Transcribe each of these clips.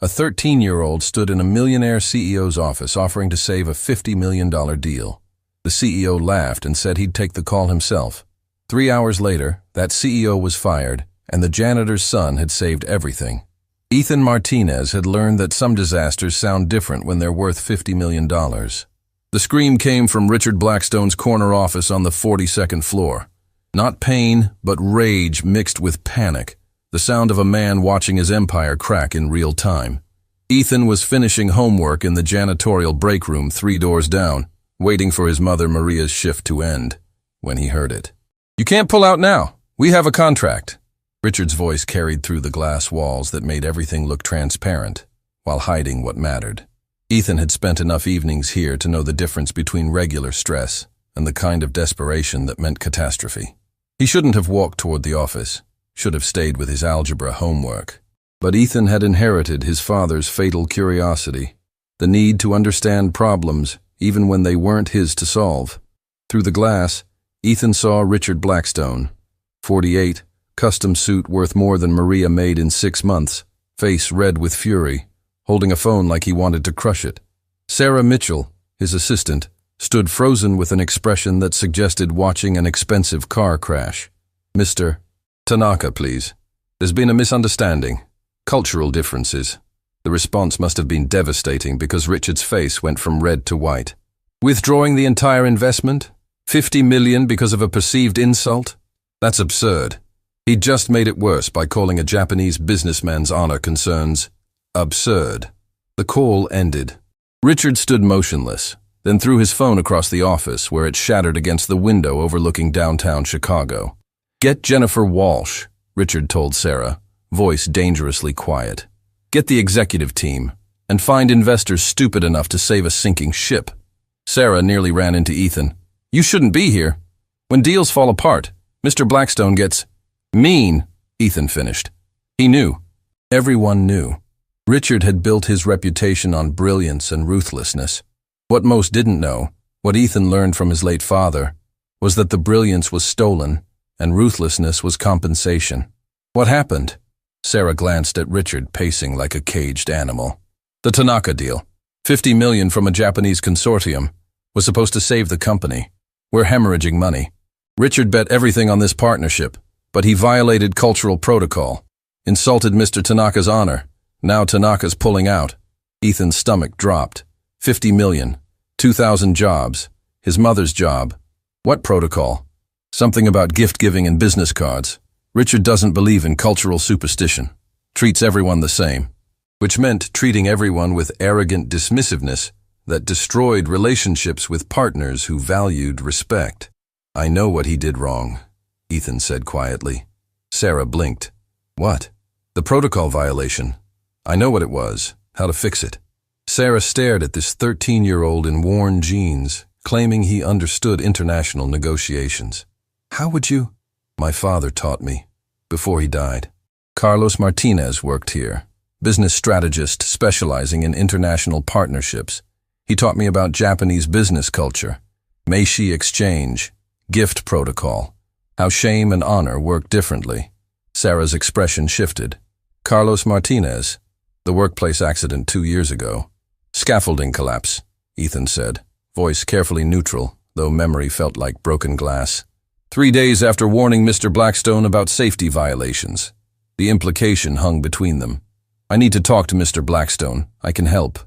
A 13-year-old stood in a millionaire CEO's office offering to save a $50 million deal. The CEO laughed and said he'd take the call himself. 3 hours later, that CEO was fired, and the janitor's son had saved everything. Ethan Martinez had learned that some disasters sound different when they're worth $50 million. The scream came from Richard Blackstone's corner office on the 42nd floor. Not pain, but rage mixed with panic. The sound of a man watching his empire crack in real time. Ethan was finishing homework in the janitorial break room 3 doors down, waiting for his mother Maria's shift to end, when he heard it. "You can't pull out now. We have a contract." Richard's voice carried through the glass walls that made everything look transparent, while hiding what mattered. Ethan had spent enough evenings here to know the difference between regular stress and the kind of desperation that meant catastrophe. He shouldn't have walked toward the office, should have stayed with his algebra homework. But Ethan had inherited his father's fatal curiosity, the need to understand problems even when they weren't his to solve. Through the glass, Ethan saw Richard Blackstone, 48, custom suit worth more than Maria made in 6 months, face red with fury, holding a phone like he wanted to crush it. Sarah Mitchell, his assistant, stood frozen with an expression that suggested watching an expensive car crash. "Mr. Tanaka, please. There's been a misunderstanding. Cultural differences." The response must have been devastating because Richard's face went from red to white. "Withdrawing the entire investment? $50 million because of a perceived insult? That's absurd." He'd just made it worse by calling a Japanese businessman's honor concerns absurd. The call ended. Richard stood motionless, then threw his phone across the office where it shattered against the window overlooking downtown Chicago. "Get Jennifer Walsh," Richard told Sarah, voice dangerously quiet. "Get the executive team, and find investors stupid enough to save a sinking ship." Sarah nearly ran into Ethan. "You shouldn't be here. When deals fall apart, Mr. Blackstone gets mean," Ethan finished. He knew. Everyone knew. Richard had built his reputation on brilliance and ruthlessness. What most didn't know, what Ethan learned from his late father, was that the brilliance was stolen and ruthlessness was compensation. "What happened?" Sarah glanced at Richard, pacing like a caged animal. "The Tanaka deal. $50 million from a Japanese consortium. Was supposed to save the company. We're hemorrhaging money. Richard bet everything on this partnership, but he violated cultural protocol. Insulted Mr. Tanaka's honor. Now Tanaka's pulling out." Ethan's stomach dropped. $50 million. 2,000 jobs. His mother's job. What protocol? Something about gift-giving and business cards. Richard doesn't believe in cultural superstition. Treats everyone the same. Which meant treating everyone with arrogant dismissiveness that destroyed relationships with partners who valued respect. "I know what he did wrong," Ethan said quietly. Sarah blinked. "What?" "The protocol violation. I know what it was, how to fix it." Sarah stared at this 13-year-old in worn jeans, claiming he understood international negotiations. "How would you?" "My father taught me, before he died. Carlos Martinez worked here, business strategist specializing in international partnerships. He taught me about Japanese business culture, Meiji exchange, gift protocol, how shame and honor work differently." Sarah's expression shifted. "Carlos Martinez, the workplace accident 2 years ago. Scaffolding collapse," Ethan said, voice carefully neutral, though memory felt like broken glass. 3 days after warning Mr. Blackstone about safety violations. The implication hung between them. "I need to talk to Mr. Blackstone. I can help."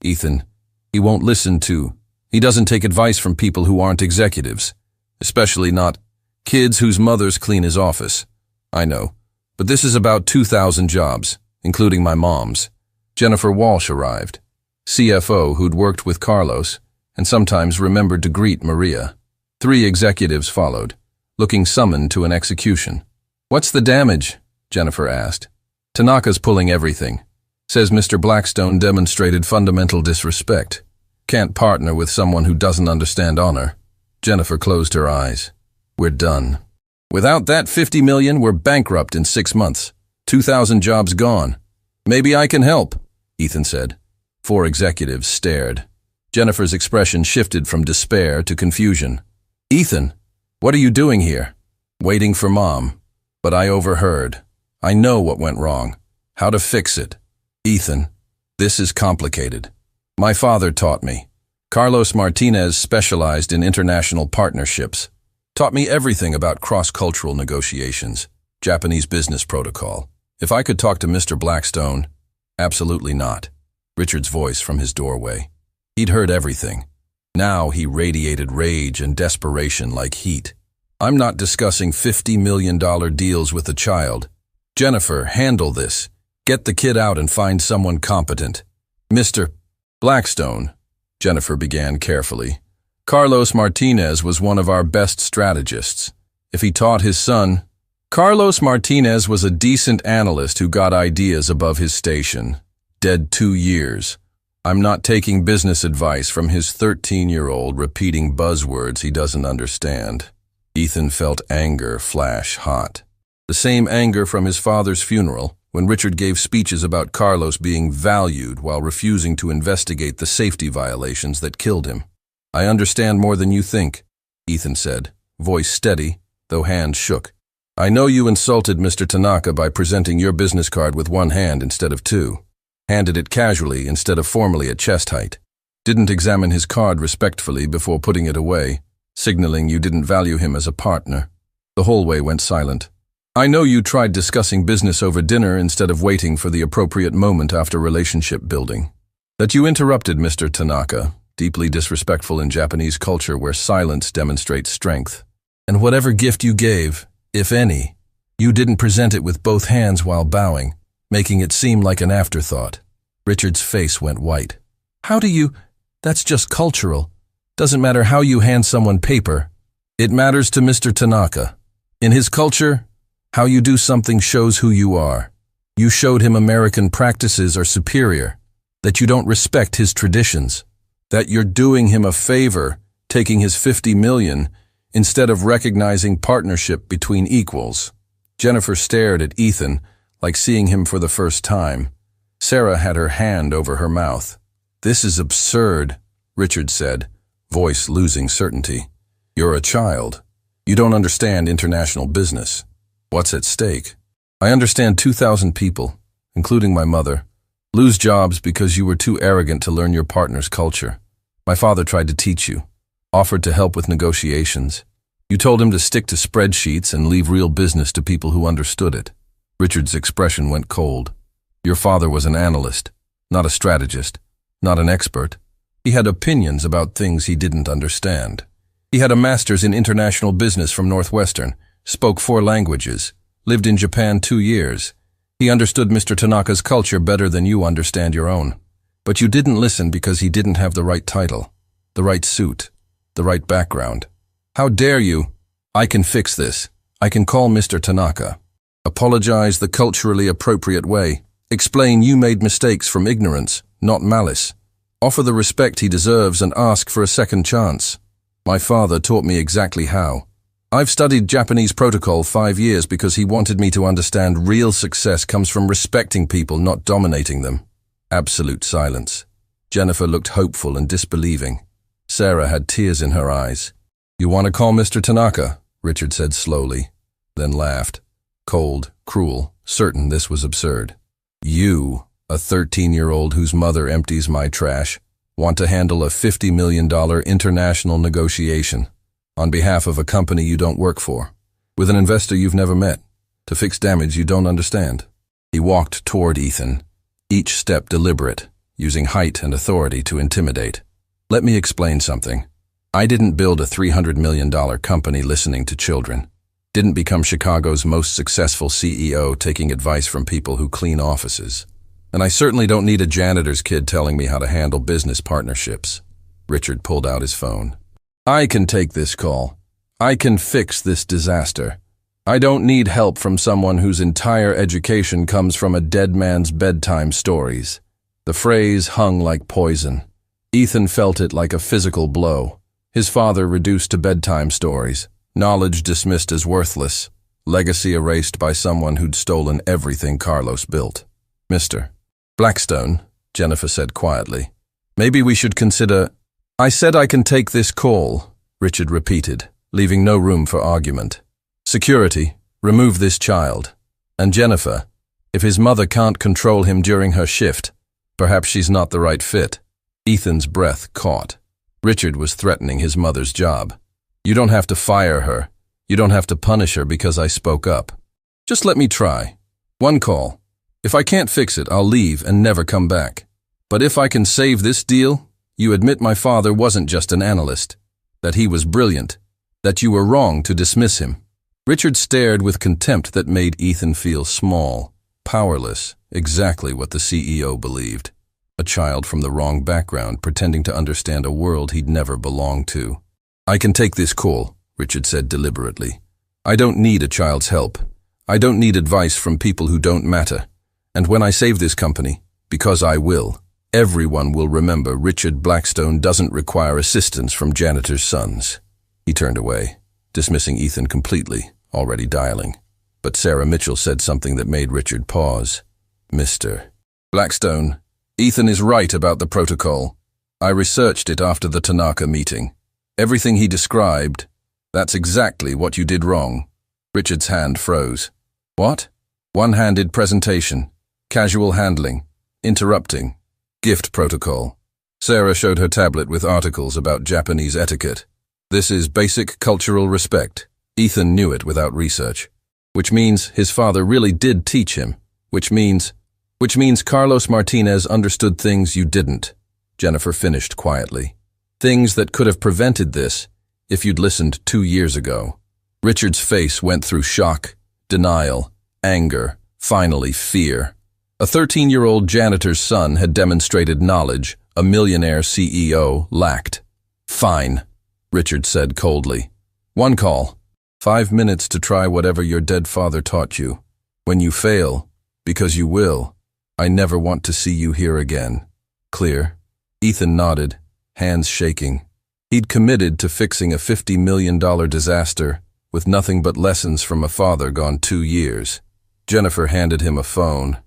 "Ethan, he won't listen to. He doesn't take advice from people who aren't executives, especially not kids whose mothers clean his office." "I know, but this is about 2,000 jobs, including my mom's." Jennifer Walsh arrived, CFO who'd worked with Carlos and sometimes remembered to greet Maria. 3 executives followed, looking summoned to an execution. "What's the damage?" Jennifer asked. "Tanaka's pulling everything. Says Mr. Blackstone demonstrated fundamental disrespect. Can't partner with someone who doesn't understand honor." Jennifer closed her eyes. "We're done. Without that $50 million, we're bankrupt in 6 months. 2,000 jobs gone." "Maybe I can help," Ethan said. 4 executives stared. Jennifer's expression shifted from despair to confusion. "Ethan, what are you doing here?" "Waiting for Mom. But I overheard. I know what went wrong. How to fix it." "Ethan, This is complicated. My father taught me. Carlos Martinez specialized in international partnerships. Taught me everything about cross-cultural negotiations, Japanese business protocol. If I could talk to Mr. Blackstone, absolutely not. Richard's voice from his doorway. He'd heard everything. Now he radiated rage and desperation like heat. I'm not discussing $50 million deals with a child. Jennifer, handle this. Get the kid out and find someone competent. Mr. Blackstone, Jennifer began carefully. Carlos Martinez was one of our best strategists. If he taught his son, Carlos Martinez was a decent analyst who got ideas above his station. Dead 2 years. I'm not taking business advice from his 13-year-old repeating buzzwords he doesn't understand. Ethan felt anger flash hot. The same anger from his father's funeral, when Richard gave speeches about Carlos being valued while refusing to investigate the safety violations that killed him. I understand more than you think, Ethan said, voice steady, though hands shook. I know you insulted Mr. Tanaka by presenting your business card with one hand instead of two. Handed it casually instead of formally at chest height. Didn't examine his card respectfully before putting it away, signaling you didn't value him as a partner. The hallway went silent. I know you tried discussing business over dinner instead of waiting for the appropriate moment after relationship building. That you interrupted Mr. Tanaka, deeply disrespectful in Japanese culture where silence demonstrates strength. And whatever gift you gave, if any, you didn't present it with both hands while bowing, making it seem like an afterthought. Richard's face went white. How do you? That's just cultural. Doesn't matter how you hand someone paper. It matters to Mr. Tanaka. In his culture, how you do something shows who you are. You showed him American practices are superior, that you don't respect his traditions, that you're doing him a favor, taking his $50 million, instead of recognizing partnership between equals. Jennifer stared at Ethan, like seeing him for the first time. Sarah had her hand over her mouth. This is absurd, Richard said, voice losing certainty. You're a child. You don't understand international business. What's at stake? I understand 2,000 people, including my mother, lose jobs because you were too arrogant to learn your partner's culture. My father tried to teach you, offered to help with negotiations. You told him to stick to spreadsheets and leave real business to people who understood it. Richard's expression went cold. Your father was an analyst, not a strategist, not an expert. He had opinions about things he didn't understand. He had a master's in international business from Northwestern, spoke 4 languages, lived in Japan 2 years. He understood Mr. Tanaka's culture better than you understand your own. But you didn't listen because he didn't have the right title, the right suit, the right background. How dare you? I can fix this. I can call Mr. Tanaka. Apologize the culturally appropriate way. Explain you made mistakes from ignorance, not malice. Offer the respect he deserves and ask for a second chance. My father taught me exactly how. I've studied Japanese protocol 5 years because he wanted me to understand real success comes from respecting people, not dominating them. Absolute silence. Jennifer looked hopeful and disbelieving. Sarah had tears in her eyes. You want to call Mr. Tanaka? Richard said slowly, then laughed. Cold, cruel, certain this was absurd. You, a 13-year-old whose mother empties my trash, want to handle a $50 million international negotiation on behalf of a company you don't work for, with an investor you've never met, to fix damage you don't understand. He walked toward Ethan, each step deliberate, using height and authority to intimidate. Let me explain something. I didn't build a $300 million company listening to children. Didn't become Chicago's most successful CEO taking advice from people who clean offices. And I certainly don't need a janitor's kid telling me how to handle business partnerships. Richard pulled out his phone. I can take this call. I can fix this disaster. I don't need help from someone whose entire education comes from a dead man's bedtime stories. The phrase hung like poison. Ethan felt it like a physical blow. His father reduced to bedtime stories, knowledge dismissed as worthless, legacy erased by someone who'd stolen everything Carlos built. Mr. Blackstone, Jennifer said quietly, maybe we should consider— I said I can take this call, Richard repeated, leaving no room for argument. Security, remove this child. And Jennifer, if his mother can't control him during her shift, Perhaps she's not the right fit. Ethan's breath caught. Richard was threatening his mother's job. You don't have to fire her. You don't have to punish her because I spoke up. Just let me try. One call. If I can't fix it, I'll leave and never come back. But if I can save this deal, you admit my father wasn't just an analyst, that he was brilliant, that you were wrong to dismiss him. Richard stared with contempt that made Ethan feel small, powerless, exactly what the CEO believed. A child from the wrong background pretending to understand a world he'd never belonged to. I can take this call, Richard said deliberately. I don't need a child's help. I don't need advice from people who don't matter. And when I save this company, because I will, everyone will remember Richard Blackstone doesn't require assistance from janitor's sons. He turned away, dismissing Ethan completely, already dialing. But Sarah Mitchell said something that made Richard pause. Mr. Blackstone, Ethan is right about the protocol. I researched it after the Tanaka meeting. Everything he described, that's exactly what you did wrong. Richard's hand froze. What? One-handed presentation, casual handling, interrupting, gift protocol. Sarah showed her tablet with articles about Japanese etiquette. This is basic cultural respect. Ethan knew it without research. Which means his father really did teach him. Which means Carlos Martinez understood things you didn't. Jennifer finished quietly. Things that could have prevented this if you'd listened 2 years ago. Richard's face went through shock, denial, anger, finally fear. A 13-year-old janitor's son had demonstrated knowledge a millionaire CEO lacked. Fine, Richard said coldly. One call. 5 minutes to try whatever your dead father taught you. When you fail, because you will, I never want to see you here again. Clear? Ethan nodded, hands shaking. He'd committed to fixing a $50 million disaster with nothing but lessons from a father gone 2 years. Jennifer handed him a phone.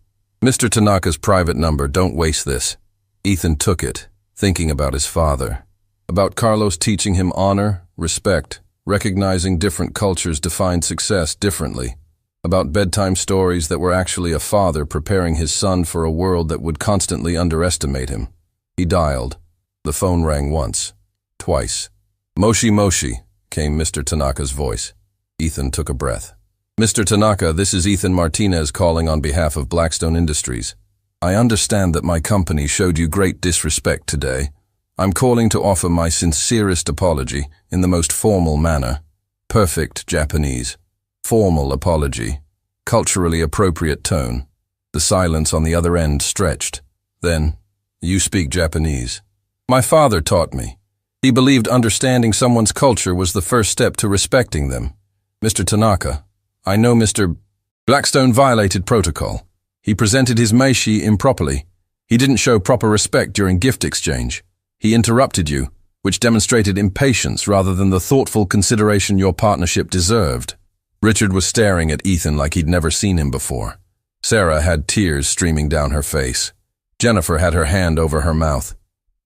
Mr. Tanaka's private number, don't waste this. Ethan took it, thinking about his father. About Carlos teaching him honor, respect, recognizing different cultures defined success differently. About bedtime stories that were actually a father preparing his son for a world that would constantly underestimate him. He dialed. The phone rang once, twice. Moshi Moshi, came Mr. Tanaka's voice. Ethan took a breath. Mr. Tanaka, this is Ethan Martinez calling on behalf of Blackstone Industries. I understand that my company showed you great disrespect today. I'm calling to offer my sincerest apology in the most formal manner. Perfect Japanese. Formal apology. Culturally appropriate tone. The silence on the other end stretched. Then, you speak Japanese. My father taught me. He believed understanding someone's culture was the first step to respecting them. Mr. Tanaka, I know Mr. Blackstone violated protocol. He presented his meishi improperly. He didn't show proper respect during gift exchange. He interrupted you, which demonstrated impatience rather than the thoughtful consideration your partnership deserved. Richard was staring at Ethan like he'd never seen him before. Sarah had tears streaming down her face. Jennifer had her hand over her mouth.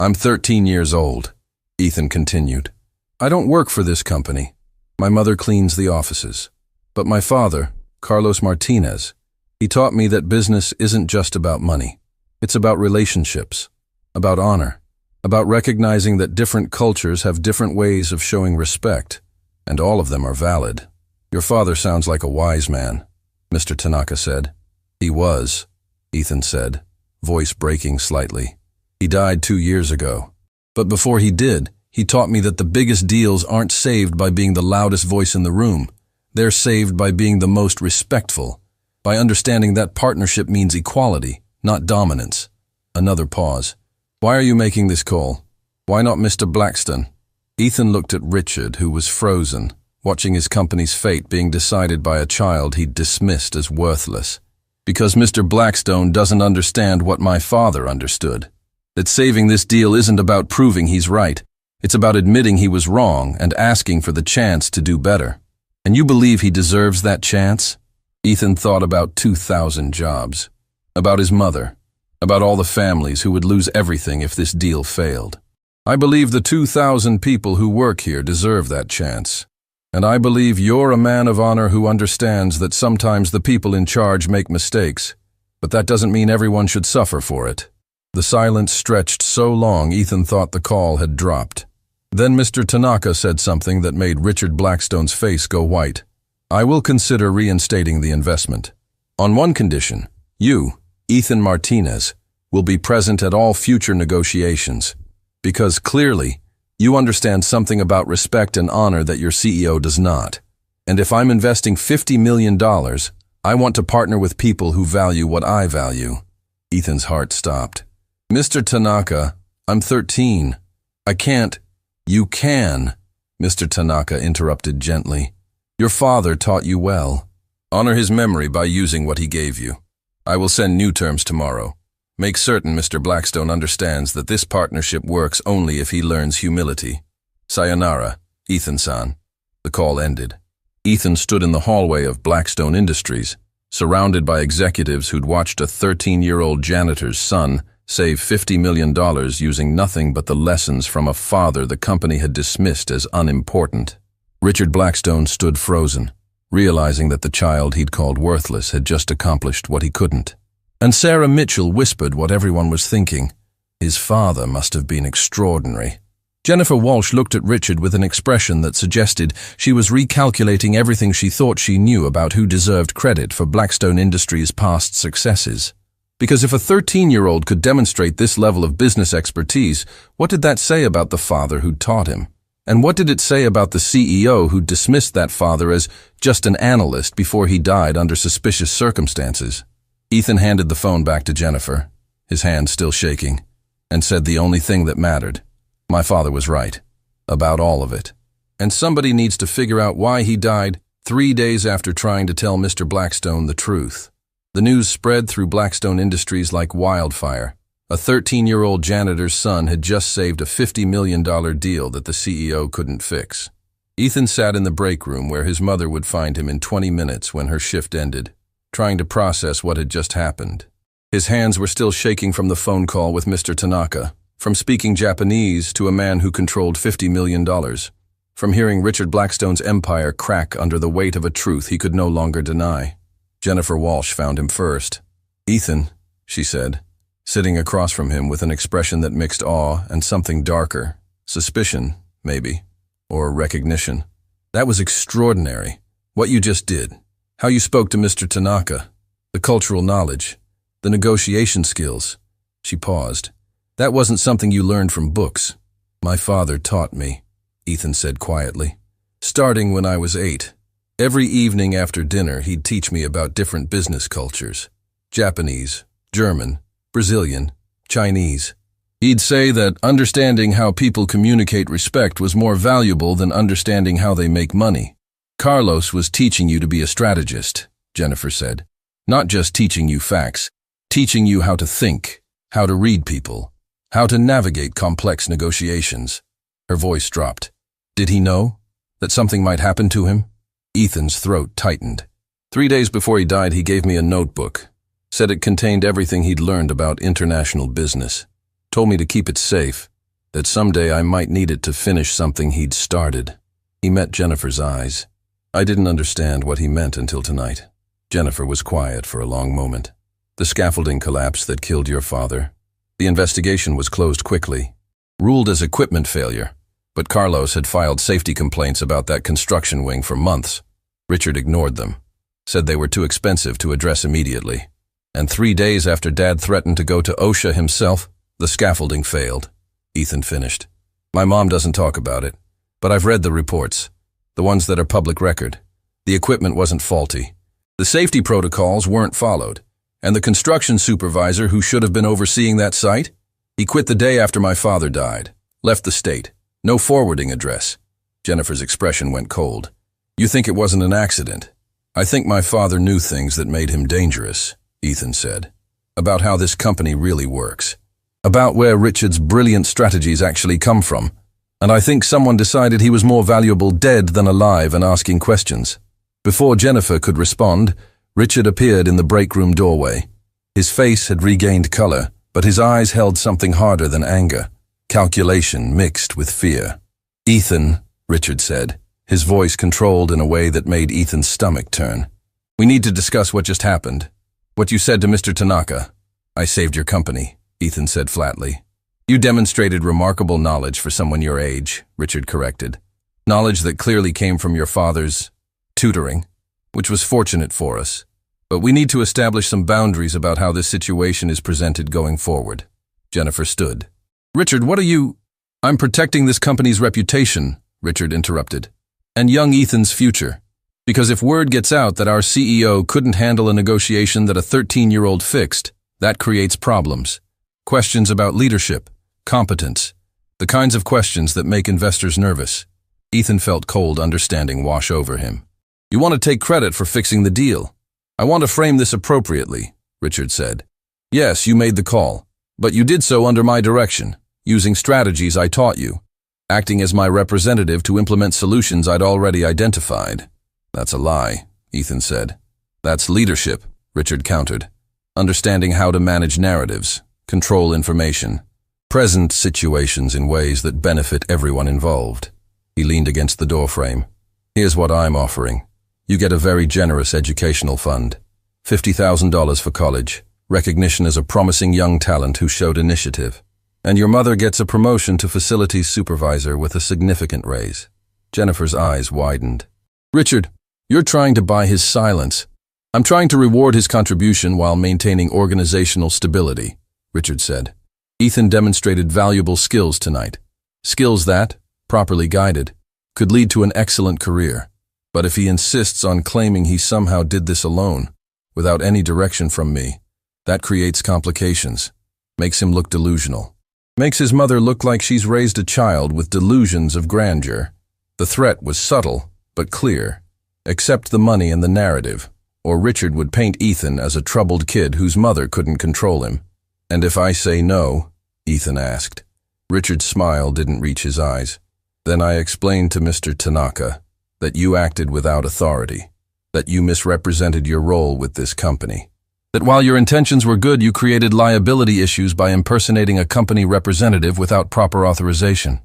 I'm 13 years old, Ethan continued. I don't work for this company. My mother cleans the offices. But my father, Carlos Martinez, he taught me that business isn't just about money. It's about relationships, about honor, about recognizing that different cultures have different ways of showing respect, and all of them are valid. Your father sounds like a wise man, Mr. Tanaka said. He was, Ethan said, voice breaking slightly. He died 2 years ago. But before he did, he taught me that the biggest deals aren't saved by being the loudest voice in the room. They're saved by being the most respectful, by understanding that partnership means equality, not dominance. Another pause. Why are you making this call? Why not Mr. Blackstone? Ethan looked at Richard, who was frozen, watching his company's fate being decided by a child he'd dismissed as worthless. Because Mr. Blackstone doesn't understand what my father understood. That saving this deal isn't about proving he's right. It's about admitting he was wrong and asking for the chance to do better. And you believe he deserves that chance? Ethan thought about 2,000 jobs, about his mother, about all the families who would lose everything if this deal failed. I believe the 2,000 people who work here deserve that chance. And I believe you're a man of honor who understands that sometimes the people in charge make mistakes, but that doesn't mean everyone should suffer for it. The silence stretched so long Ethan thought the call had dropped. Then Mr. Tanaka said something that made Richard Blackstone's face go white. "I will consider reinstating the investment. On one condition, you, Ethan Martinez, will be present at all future negotiations. Because clearly, you understand something about respect and honor that your CEO does not. And if I'm investing $50 million, I want to partner with people who value what I value." Ethan's heart stopped. "Mr. Tanaka, I'm 13. I can't." "You can," Mr. Tanaka interrupted gently. "Your father taught you well. Honor his memory by using what he gave you. I will send new terms tomorrow. Make certain Mr. Blackstone understands that this partnership works only if he learns humility. Sayonara, Ethan-san." The call ended. Ethan stood in the hallway of Blackstone Industries, surrounded by executives who'd watched a 13-year-old janitor's son save $50 million using nothing but the lessons from a father the company had dismissed as unimportant. Richard Blackstone stood frozen, realizing that the child he'd called worthless had just accomplished what he couldn't. And Sarah Mitchell whispered what everyone was thinking. His father must have been extraordinary. Jennifer Walsh looked at Richard with an expression that suggested she was recalculating everything she thought she knew about who deserved credit for Blackstone Industries' past successes. Because if a 13-year-old could demonstrate this level of business expertise, what did that say about the father who'd taught him? And what did it say about the CEO who dismissed that father as just an analyst before he died under suspicious circumstances? Ethan handed the phone back to Jennifer, his hand still shaking, and said the only thing that mattered. "My father was right. About all of it. And somebody needs to figure out why he died 3 days after trying to tell Mr. Blackstone the truth." The news spread through Blackstone Industries like wildfire. A 13-year-old janitor's son had just saved a $50 million deal that the CEO couldn't fix. Ethan sat in the break room where his mother would find him in 20 minutes when her shift ended, trying to process what had just happened. His hands were still shaking from the phone call with Mr. Tanaka, from speaking Japanese to a man who controlled $50 million, from hearing Richard Blackstone's empire crack under the weight of a truth he could no longer deny. Jennifer Walsh found him first. "Ethan," she said, sitting across from him with an expression that mixed awe and something darker, suspicion, maybe, or recognition. "That was extraordinary. What you just did. How you spoke to Mr. Tanaka. The cultural knowledge. The negotiation skills." She paused. "That wasn't something you learned from books. My father taught me," Ethan said quietly. "Starting when I was 8. Every evening after dinner, he'd teach me about different business cultures. Japanese, German, Brazilian, Chinese. He'd say that understanding how people communicate respect was more valuable than understanding how they make money. Carlos was teaching you to be a strategist," Jennifer said. "Not just teaching you facts, teaching you how to think, how to read people, how to navigate complex negotiations." Her voice dropped. "Did he know that something might happen to him?" Ethan's throat tightened. 3 days before he died, he gave me a notebook. Said it contained everything he'd learned about international business. Told me to keep it safe, that someday I might need it to finish something he'd started. He met Jennifer's eyes. I didn't understand what he meant until tonight. Jennifer was quiet for a long moment. "The scaffolding collapse that killed your father. The investigation was closed quickly. Ruled as equipment failure. But Carlos had filed safety complaints about that construction wing for months. Richard ignored them. Said they were too expensive to address immediately. And 3 days after Dad threatened to go to OSHA himself, the scaffolding failed." Ethan finished. "My mom doesn't talk about it, but I've read the reports, the ones that are public record. The equipment wasn't faulty. The safety protocols weren't followed, and the construction supervisor who should have been overseeing that site, he quit the day after my father died, left the state. No forwarding address." Jennifer's expression went cold. "You think it wasn't an accident?" "I think my father knew things that made him dangerous," Ethan said. "About how this company really works. About where Richard's brilliant strategies actually come from. And I think someone decided he was more valuable dead than alive and asking questions." Before Jennifer could respond, Richard appeared in the break room doorway. His face had regained color, but his eyes held something harder than anger. Calculation mixed with fear. "Ethan," Richard said, his voice controlled in a way that made Ethan's stomach turn. "We need to discuss what just happened. What you said to Mr. Tanaka. I saved your company. Ethan said flatly. You demonstrated remarkable knowledge for someone your age, Richard corrected. Knowledge that clearly came from your father's tutoring, which was fortunate for us. But we need to establish some boundaries about how this situation is presented going forward. Jennifer stood. Richard, what are you— I'm protecting this company's reputation, Richard interrupted, and young Ethan's future. Because if word gets out that our CEO couldn't handle a negotiation that a 13-year-old fixed, that creates problems. Questions about leadership, competence, the kinds of questions that make investors nervous. Ethan felt cold understanding wash over him. You want to take credit for fixing the deal. I want to frame this appropriately, Richard said. Yes, you made the call, but you did so under my direction, using strategies I taught you, acting as my representative to implement solutions I'd already identified. That's a lie, Ethan said. That's leadership, Richard countered. Understanding how to manage narratives, control information, present situations in ways that benefit everyone involved. He leaned against the doorframe. Here's what I'm offering. You get a very generous educational fund. $50,000 for college, recognition as a promising young talent who showed initiative. And your mother gets a promotion to facilities supervisor with a significant raise. Jennifer's eyes widened. Richard, you're trying to buy his silence. I'm trying to reward his contribution while maintaining organizational stability, Richard said. Ethan demonstrated valuable skills tonight. Skills that, properly guided, could lead to an excellent career. But if he insists on claiming he somehow did this alone, without any direction from me, that creates complications, makes him look delusional. Makes his mother look like she's raised a child with delusions of grandeur. The threat was subtle, but clear. Accept the money and the narrative, or Richard would paint Ethan as a troubled kid whose mother couldn't control him. And if I say no? Ethan asked. Richard's smile didn't reach his eyes. Then I explained to Mr. Tanaka that you acted without authority, that you misrepresented your role with this company. That while your intentions were good, you created liability issues by impersonating a company representative without proper authorization.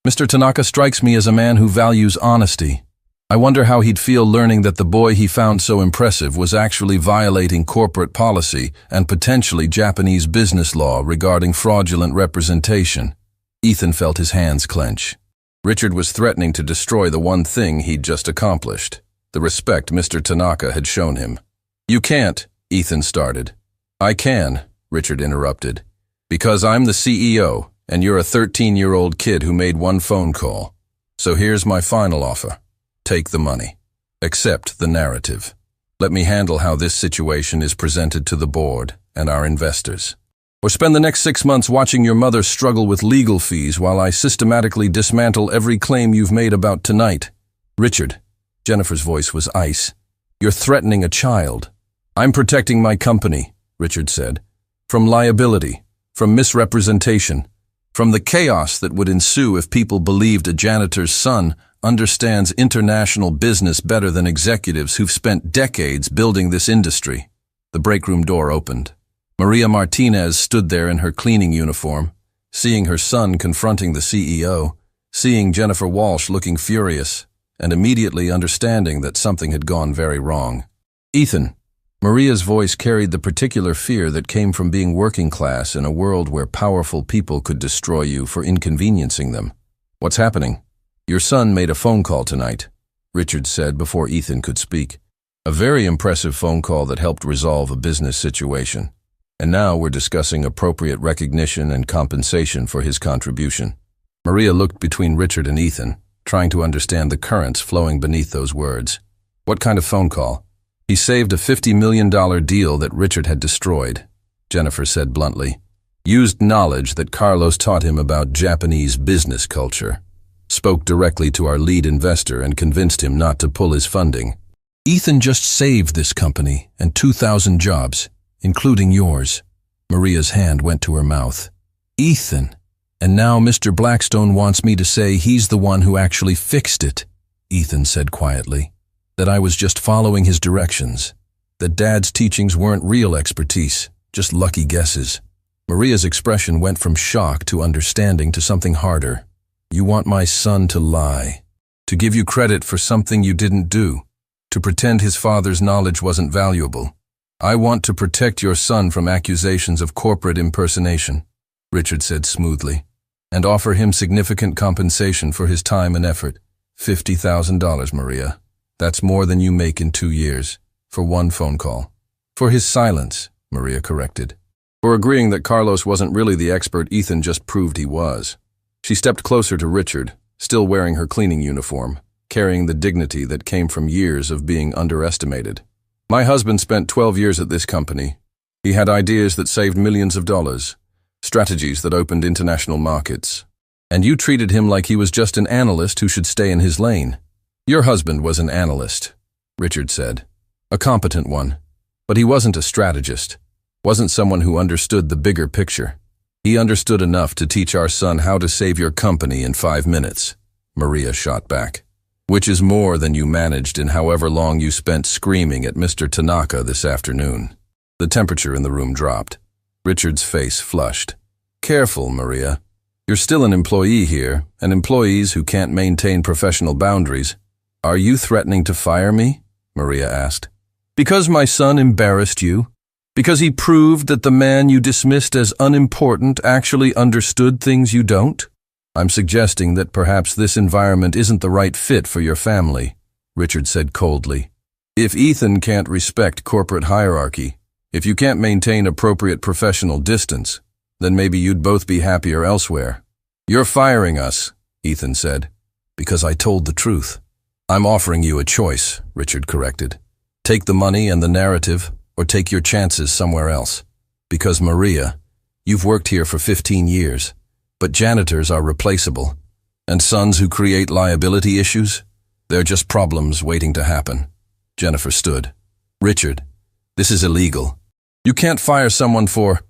Mr. Tanaka strikes me as a man who values honesty. I wonder how he'd feel learning that the boy he found so impressive was actually violating corporate policy and potentially Japanese business law regarding fraudulent representation. Ethan felt his hands clench. Richard was threatening to destroy the one thing he'd just accomplished, the respect Mr. Tanaka had shown him. You can't, Ethan started. I can, Richard interrupted. Because I'm the CEO, and you're a 13-year-old kid who made one phone call. So here's my final offer. Take the money. Accept the narrative. Let me handle how this situation is presented to the board and our investors. Or spend the next 6 months watching your mother struggle with legal fees while I systematically dismantle every claim you've made about tonight. Richard, Jennifer's voice was ice. You're threatening a child. I'm protecting my company, Richard said, from liability, from misrepresentation, from the chaos that would ensue if people believed a janitor's son understands international business better than executives who've spent decades building this industry. The break room door opened. Maria Martinez stood there in her cleaning uniform, seeing her son confronting the CEO, seeing Jennifer Walsh looking furious, and immediately understanding that something had gone very wrong. Ethan. Maria's voice carried the particular fear that came from being working class in a world where powerful people could destroy you for inconveniencing them. What's happening? Your son made a phone call tonight, Richard said before Ethan could speak. A very impressive phone call that helped resolve a business situation. And now we're discussing appropriate recognition and compensation for his contribution. Maria looked between Richard and Ethan, trying to understand the currents flowing beneath those words. What kind of phone call? He saved a $50 million deal that Richard had destroyed, Jennifer said bluntly. Used knowledge that Carlos taught him about Japanese business culture. Spoke directly to our lead investor and convinced him not to pull his funding. Ethan just saved this company and 2,000 jobs, including yours. Maria's hand went to her mouth. Ethan. And now Mr. Blackstone wants me to say he's the one who actually fixed it, Ethan said quietly. That I was just following his directions. That Dad's teachings weren't real expertise, just lucky guesses. Maria's expression went from shock to understanding to something harder. You want my son to lie, to give you credit for something you didn't do, to pretend his father's knowledge wasn't valuable. I want to protect your son from accusations of corporate impersonation, Richard said smoothly, and offer him significant compensation for his time and effort. $50,000, Maria. That's more than you make in 2 years, for one phone call. For his silence, Maria corrected. For agreeing that Carlos wasn't really the expert Ethan just proved he was. She stepped closer to Richard, still wearing her cleaning uniform, carrying the dignity that came from years of being underestimated. My husband spent 12 years at this company. He had ideas that saved millions of dollars, strategies that opened international markets. And you treated him like he was just an analyst who should stay in his lane. Your husband was an analyst, Richard said. A competent one. But he wasn't a strategist. Wasn't someone who understood the bigger picture. He understood enough to teach our son how to save your company in 5 minutes, Maria shot back. Which is more than you managed in however long you spent screaming at Mr. Tanaka this afternoon. The temperature in the room dropped. Richard's face flushed. Careful, Maria. You're still an employee here, and employees who can't maintain professional boundaries. Are you threatening to fire me? Maria asked. Because my son embarrassed you? Because he proved that the man you dismissed as unimportant actually understood things you don't? I'm suggesting that perhaps this environment isn't the right fit for your family, Richard said coldly. If Ethan can't respect corporate hierarchy, if you can't maintain appropriate professional distance, then maybe you'd both be happier elsewhere. You're firing us, Ethan said, because I told the truth. I'm offering you a choice, Richard corrected. Take the money and the narrative, or take your chances somewhere else. Because Maria, you've worked here for 15 years. But janitors are replaceable, and sons who create liability issues, they're just problems waiting to happen. Jennifer stood. Richard, this is illegal. You can't fire someone for,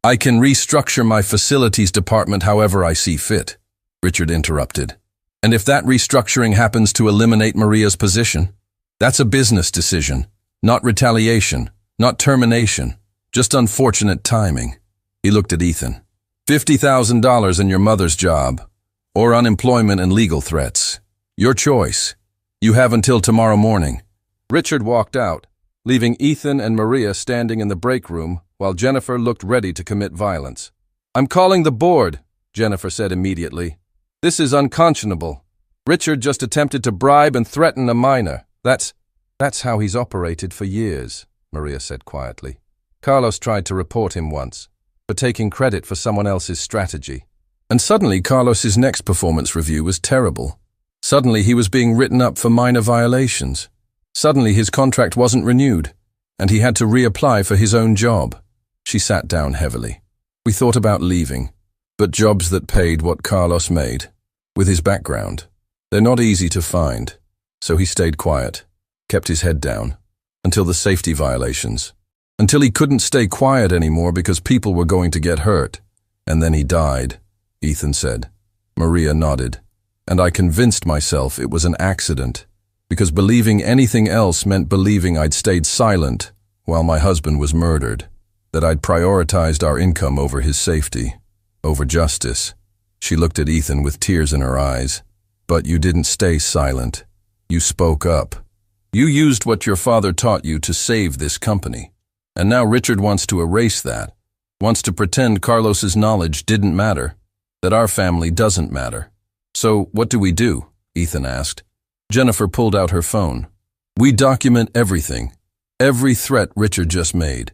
I can restructure my facilities department however I see fit. Richard interrupted. And if that restructuring happens to eliminate Maria's position, that's a business decision, not retaliation, not termination, just unfortunate timing. He looked at Ethan. $50,000 in your mother's job, or unemployment and legal threats. Your choice. You have until tomorrow morning. Richard walked out, leaving Ethan and Maria standing in the break room while Jennifer looked ready to commit violence. I'm calling the board, Jennifer said immediately. This is unconscionable. Richard just attempted to bribe and threaten a minor. That's how he's operated for years, Maria said quietly. Carlos tried to report him once, for taking credit for someone else's strategy. And suddenly Carlos's next performance review was terrible. Suddenly he was being written up for minor violations. Suddenly his contract wasn't renewed, and he had to reapply for his own job. She sat down heavily. We thought about leaving, but jobs that paid what Carlos made, with his background, they're not easy to find. So he stayed quiet, kept his head down, until the safety violations. Until he couldn't stay quiet anymore because people were going to get hurt. And then he died, Ethan said. Maria nodded. And I convinced myself it was an accident, because believing anything else meant believing I'd stayed silent while my husband was murdered, that I'd prioritized our income over his safety, over justice. She looked at Ethan with tears in her eyes. But you didn't stay silent. You spoke up. You used what your father taught you to save this company. And now Richard wants to erase that, wants to pretend Carlos's knowledge didn't matter, that our family doesn't matter. So what do we do? Ethan asked. Jennifer pulled out her phone. We document everything, every threat Richard just made,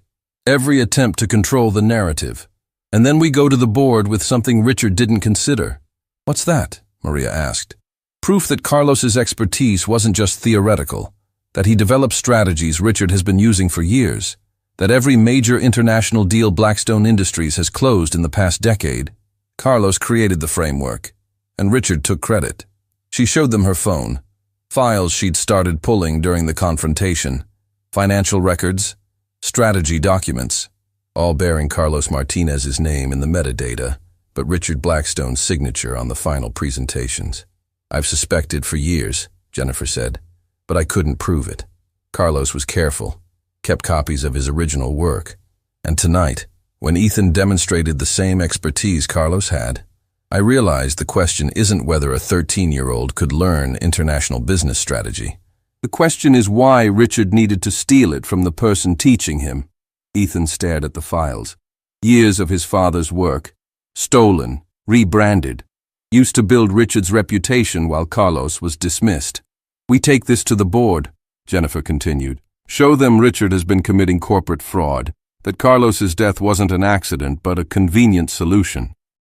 every attempt to control the narrative. And then we go to the board with something Richard didn't consider. What's that? Maria asked. Proof that Carlos's expertise wasn't just theoretical, that he developed strategies Richard has been using for years, that every major international deal Blackstone Industries has closed in the past decade. Carlos created the framework, and Richard took credit. She showed them her phone, files she'd started pulling during the confrontation, financial records, strategy documents, all bearing Carlos Martinez's name in the metadata, but Richard Blackstone's signature on the final presentations. I've suspected for years, Jennifer said, but I couldn't prove it. Carlos was careful, kept copies of his original work. And tonight, when Ethan demonstrated the same expertise Carlos had, I realized the question isn't whether a 13-year-old could learn international business strategy. The question is why Richard needed to steal it from the person teaching him. Ethan stared at the files. Years of his father's work. Stolen, rebranded. Used to build Richard's reputation while Carlos was dismissed. We take this to the board, Jennifer continued. Show them Richard has been committing corporate fraud. That Carlos's death wasn't an accident, but a convenient solution.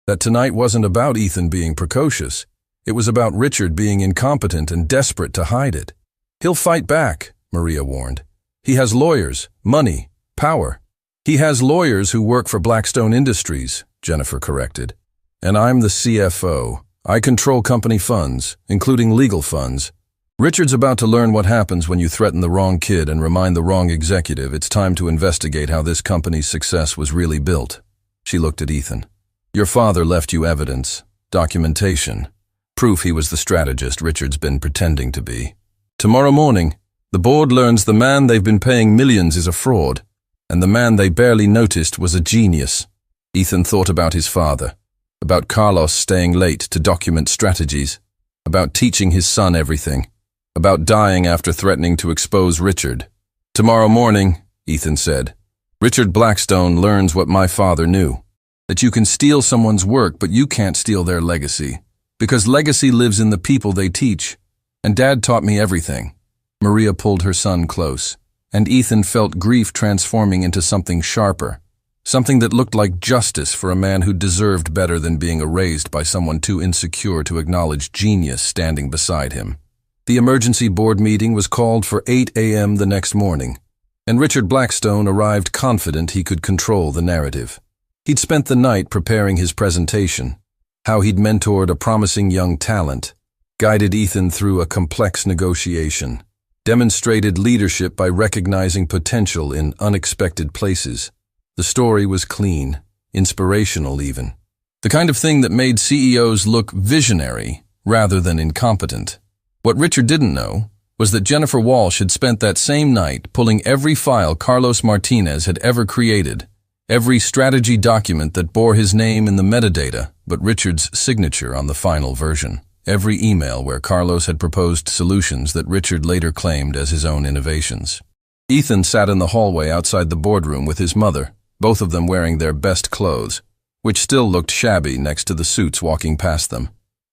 That tonight wasn't about Ethan being precocious. It was about Richard being incompetent and desperate to hide it. He'll fight back, Maria warned. He has lawyers, money, power. He has lawyers who work for Blackstone Industries, Jennifer corrected. And I'm the CFO. I control company funds, including legal funds. Richard's about to learn what happens when you threaten the wrong kid and remind the wrong executive it's time to investigate how this company's success was really built. She looked at Ethan. Your father left you evidence, documentation, proof he was the strategist Richard's been pretending to be. Tomorrow morning, the board learns the man they've been paying millions is a fraud, and the man they barely noticed was a genius. Ethan thought about his father, about Carlos staying late to document strategies, about teaching his son everything, about dying after threatening to expose Richard. Tomorrow morning, Ethan said, Richard Blackstone learns what my father knew. That you can steal someone's work, but you can't steal their legacy. Because legacy lives in the people they teach. And Dad taught me everything. Maria pulled her son close, and Ethan felt grief transforming into something sharper. Something that looked like justice for a man who deserved better than being erased by someone too insecure to acknowledge genius standing beside him. The emergency board meeting was called for 8 a.m. the next morning, and Richard Blackstone arrived confident he could control the narrative. He'd spent the night preparing his presentation, how he'd mentored a promising young talent, guided Ethan through a complex negotiation, demonstrated leadership by recognizing potential in unexpected places. The story was clean, inspirational even. The kind of thing that made CEOs look visionary rather than incompetent. What Richard didn't know was that Jennifer Walsh had spent that same night pulling every file Carlos Martinez had ever created, every strategy document that bore his name in the metadata, but Richard's signature on the final version. Every email where Carlos had proposed solutions that Richard later claimed as his own innovations. Ethan sat in the hallway outside the boardroom with his mother, both of them wearing their best clothes, which still looked shabby next to the suits walking past them.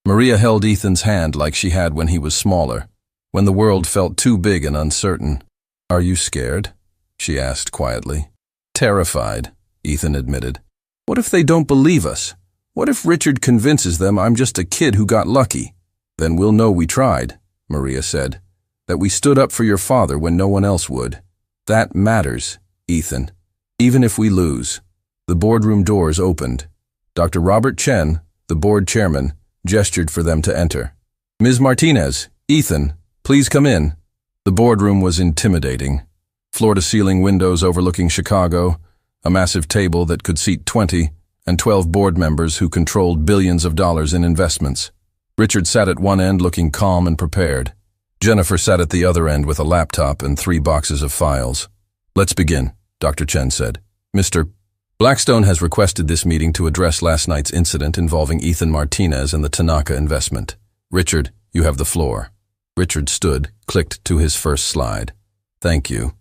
Maria held Ethan's hand like she had when he was smaller, when the world felt too big and uncertain. Are you scared? She asked quietly. Terrified, Ethan admitted. What if they don't believe us? What if Richard convinces them I'm just a kid who got lucky? Then we'll know we tried, Maria said. That we stood up for your father when no one else would. That matters, Ethan. Even if we lose. The boardroom doors opened. Dr. Robert Chen, the board chairman, gestured for them to enter. Ms. Martinez, Ethan, please come in. The boardroom was intimidating. Floor-to-ceiling windows overlooking Chicago, a massive table that could seat 20, and 12 board members who controlled billions of dollars in investments. Richard sat at one end looking calm and prepared. Jennifer sat at the other end with a laptop and 3 boxes of files. Let's begin, Dr. Chen said. Mr. Blackstone has requested this meeting to address last night's incident involving Ethan Martinez and the Tanaka investment. Richard, you have the floor. Richard stood, clicked to his first slide. Thank you.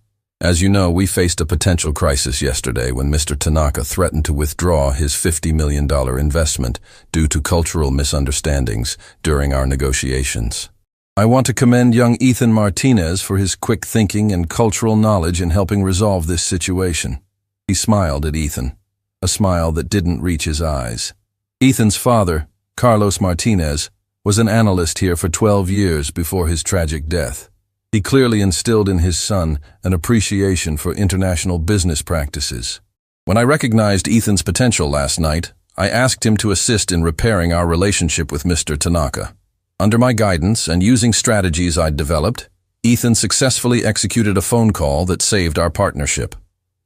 As you know, we faced a potential crisis yesterday when Mr. Tanaka threatened to withdraw his $50 million investment due to cultural misunderstandings during our negotiations. I want to commend young Ethan Martinez for his quick thinking and cultural knowledge in helping resolve this situation. He smiled at Ethan, a smile that didn't reach his eyes. Ethan's father, Carlos Martinez, was an analyst here for 12 years before his tragic death. He clearly instilled in his son an appreciation for international business practices. When I recognized Ethan's potential last night, I asked him to assist in repairing our relationship with Mr. Tanaka. Under my guidance and using strategies I'd developed, Ethan successfully executed a phone call that saved our partnership.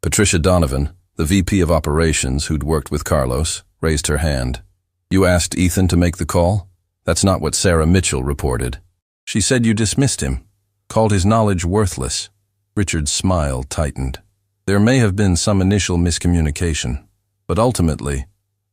Patricia Donovan, the VP of Operations who'd worked with Carlos, raised her hand. You asked Ethan to make the call? That's not what Sarah Mitchell reported. She said you dismissed him. Called his knowledge worthless. Richard's smile tightened. There may have been some initial miscommunication, but ultimately,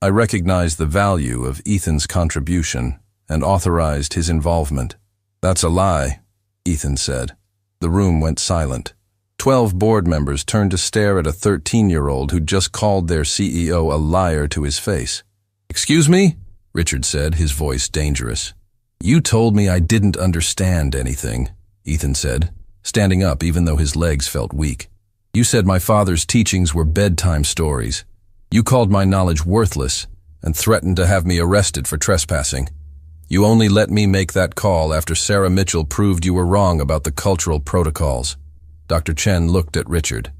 I recognized the value of Ethan's contribution and authorized his involvement. That's a lie, Ethan said. The room went silent. 12 board members turned to stare at a 13-year-old who'd just called their CEO a liar to his face. "Excuse me?" Richard said, his voice dangerous. "You told me I didn't understand anything," Ethan said, standing up even though his legs felt weak. "You said my father's teachings were bedtime stories. You called my knowledge worthless and threatened to have me arrested for trespassing. You only let me make that call after Sarah Mitchell proved you were wrong about the cultural protocols." Dr. Chen looked at Richard.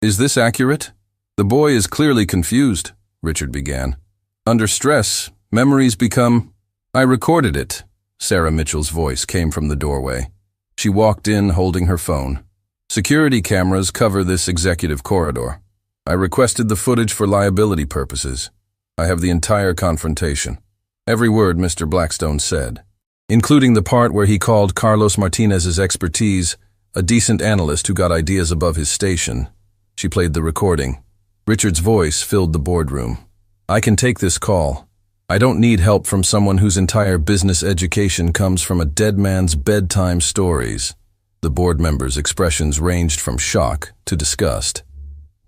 "Is this accurate?" "The boy is clearly confused," Richard began. "Under stress, memories become—" "I recorded it." Sarah Mitchell's voice came from the doorway. She walked in holding her phone. "Security cameras cover this executive corridor. I requested the footage for liability purposes. I have the entire confrontation. Every word Mr. Blackstone said, including the part where he called Carlos Martinez's expertise a decent analyst who got ideas above his station." She played the recording. Richard's voice filled the boardroom. "I can take this call. I don't need help from someone whose entire business education comes from a dead man's bedtime stories." The board members' expressions ranged from shock to disgust.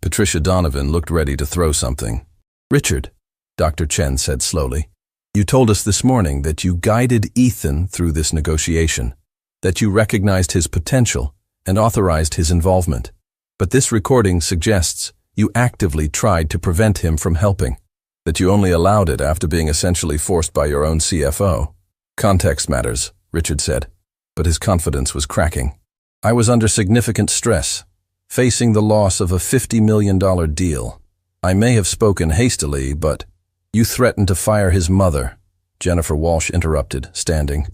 Patricia Donovan looked ready to throw something. "Richard," Dr. Chen said slowly, "you told us this morning that you guided Ethan through this negotiation, that you recognized his potential and authorized his involvement. But this recording suggests you actively tried to prevent him from helping, that you only allowed it after being essentially forced by your own CFO. Context matters," Richard said, but his confidence was cracking. "I was under significant stress, facing the loss of a $50 million deal. I may have spoken hastily, but—" "You threatened to fire his mother," Jennifer Walsh interrupted, standing.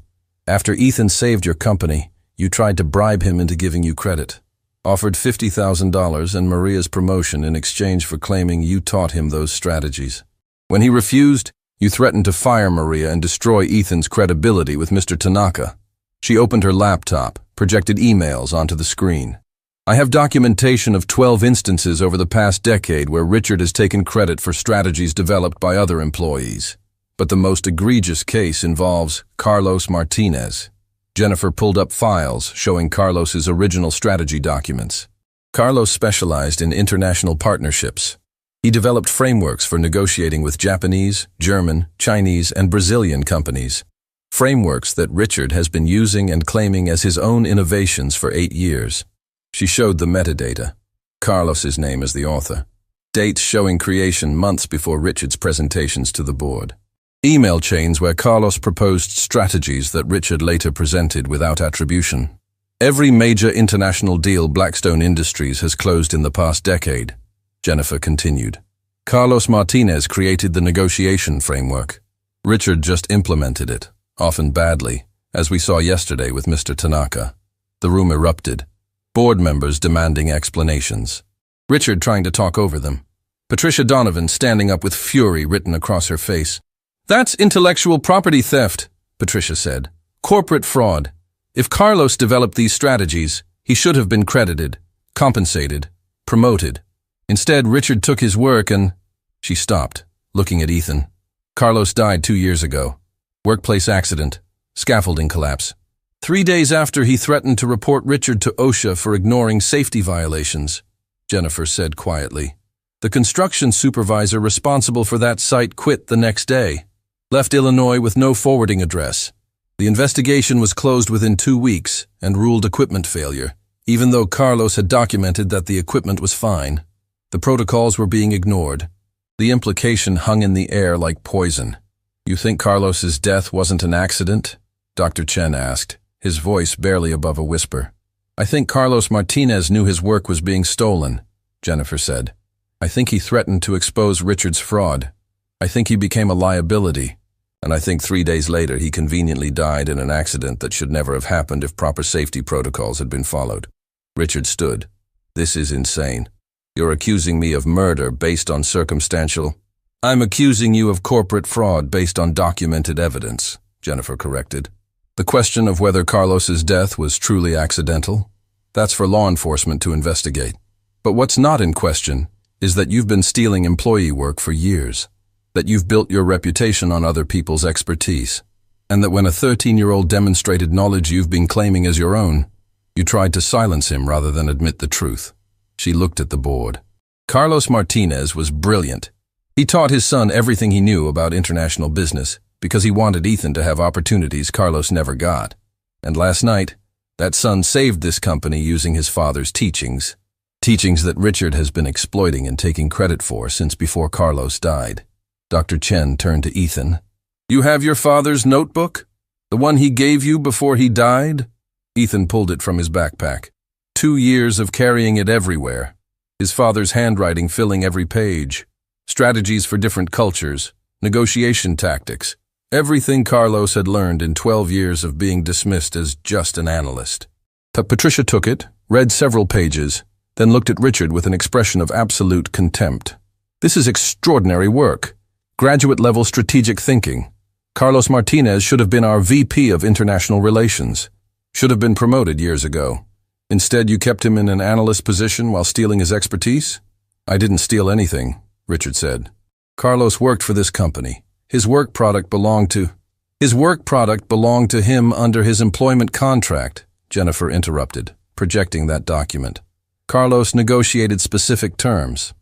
"After Ethan saved your company, you tried to bribe him into giving you credit. Offered $50,000 and Maria's promotion in exchange for claiming you taught him those strategies. When he refused, you threatened to fire Maria and destroy Ethan's credibility with Mr. Tanaka." She opened her laptop, projected emails onto the screen. "I have documentation of 12 instances over the past decade where Richard has taken credit for strategies developed by other employees. But the most egregious case involves Carlos Martinez." Jennifer pulled up files showing Carlos's original strategy documents. Carlos specialized in international partnerships. He developed frameworks for negotiating with Japanese, German, Chinese, and Brazilian companies. Frameworks that Richard has been using and claiming as his own innovations for 8 years. She showed the metadata. Carlos's name as the author. Dates showing creation months before Richard's presentations to the board. Email chains where Carlos proposed strategies that Richard later presented without attribution. Every major international deal Blackstone Industries has closed in the past decade, Jennifer continued. Carlos Martinez created the negotiation framework. Richard just implemented it, often badly, as we saw yesterday with Mr. Tanaka. The room erupted. Board members demanding explanations. Richard trying to talk over them. Patricia Donovan standing up with fury written across her face. "That's intellectual property theft," Patricia said. "Corporate fraud. If Carlos developed these strategies, he should have been credited, compensated, promoted. Instead, Richard took his work and—" She stopped, looking at Ethan. "Carlos died 2 years ago. Workplace accident. Scaffolding collapse. 3 days after he threatened to report Richard to OSHA for ignoring safety violations," Jennifer said quietly. "The construction supervisor responsible for that site quit the next day. Left Illinois with no forwarding address. The investigation was closed within 2 weeks and ruled equipment failure, even though Carlos had documented that the equipment was fine. The protocols were being ignored. The implication hung in the air like poison." "You think Carlos's death wasn't an accident?" Dr. Chen asked, his voice barely above a whisper. "I think Carlos Martinez knew his work was being stolen," Jennifer said. "I think he threatened to expose Richard's fraud. I think he became a liability. And I think 3 days later he conveniently died in an accident that should never have happened if proper safety protocols had been followed." Richard stood. "This is insane. You're accusing me of murder based on circumstantial—" "I'm accusing you of corporate fraud based on documented evidence," Jennifer corrected. "The question of whether Carlos's death was truly accidental, that's for law enforcement to investigate. But what's not in question is that you've been stealing employee work for years. That you've built your reputation on other people's expertise, and that when a 13-year-old demonstrated knowledge you've been claiming as your own, You tried to silence him rather than admit the truth. She looked at the board. Carlos Martinez was brilliant. He taught his son everything he knew about international business because he wanted Ethan to have opportunities Carlos never got. And last night, that son saved this company using his father's teachings. Teachings that Richard has been exploiting and taking credit for since before Carlos died. Dr. Chen turned to Ethan. You have your father's notebook? The one he gave you before he died? Ethan pulled it from his backpack. 2 years of carrying it everywhere. His father's handwriting filling every page. Strategies for different cultures. Negotiation tactics. Everything Carlos had learned in 12 years of being dismissed as just an analyst. Patricia took it, read several pages, then looked at Richard with an expression of absolute contempt. This is extraordinary work. Graduate-level strategic thinking. Carlos Martinez should have been our VP of International Relations. Should have been promoted years ago. Instead, you kept him in an analyst position while stealing his expertise? I didn't steal anything, Richard said. Carlos worked for this company. His work product belonged to him under his employment contract, Jennifer interrupted, projecting that document. Carlos negotiated specific terms.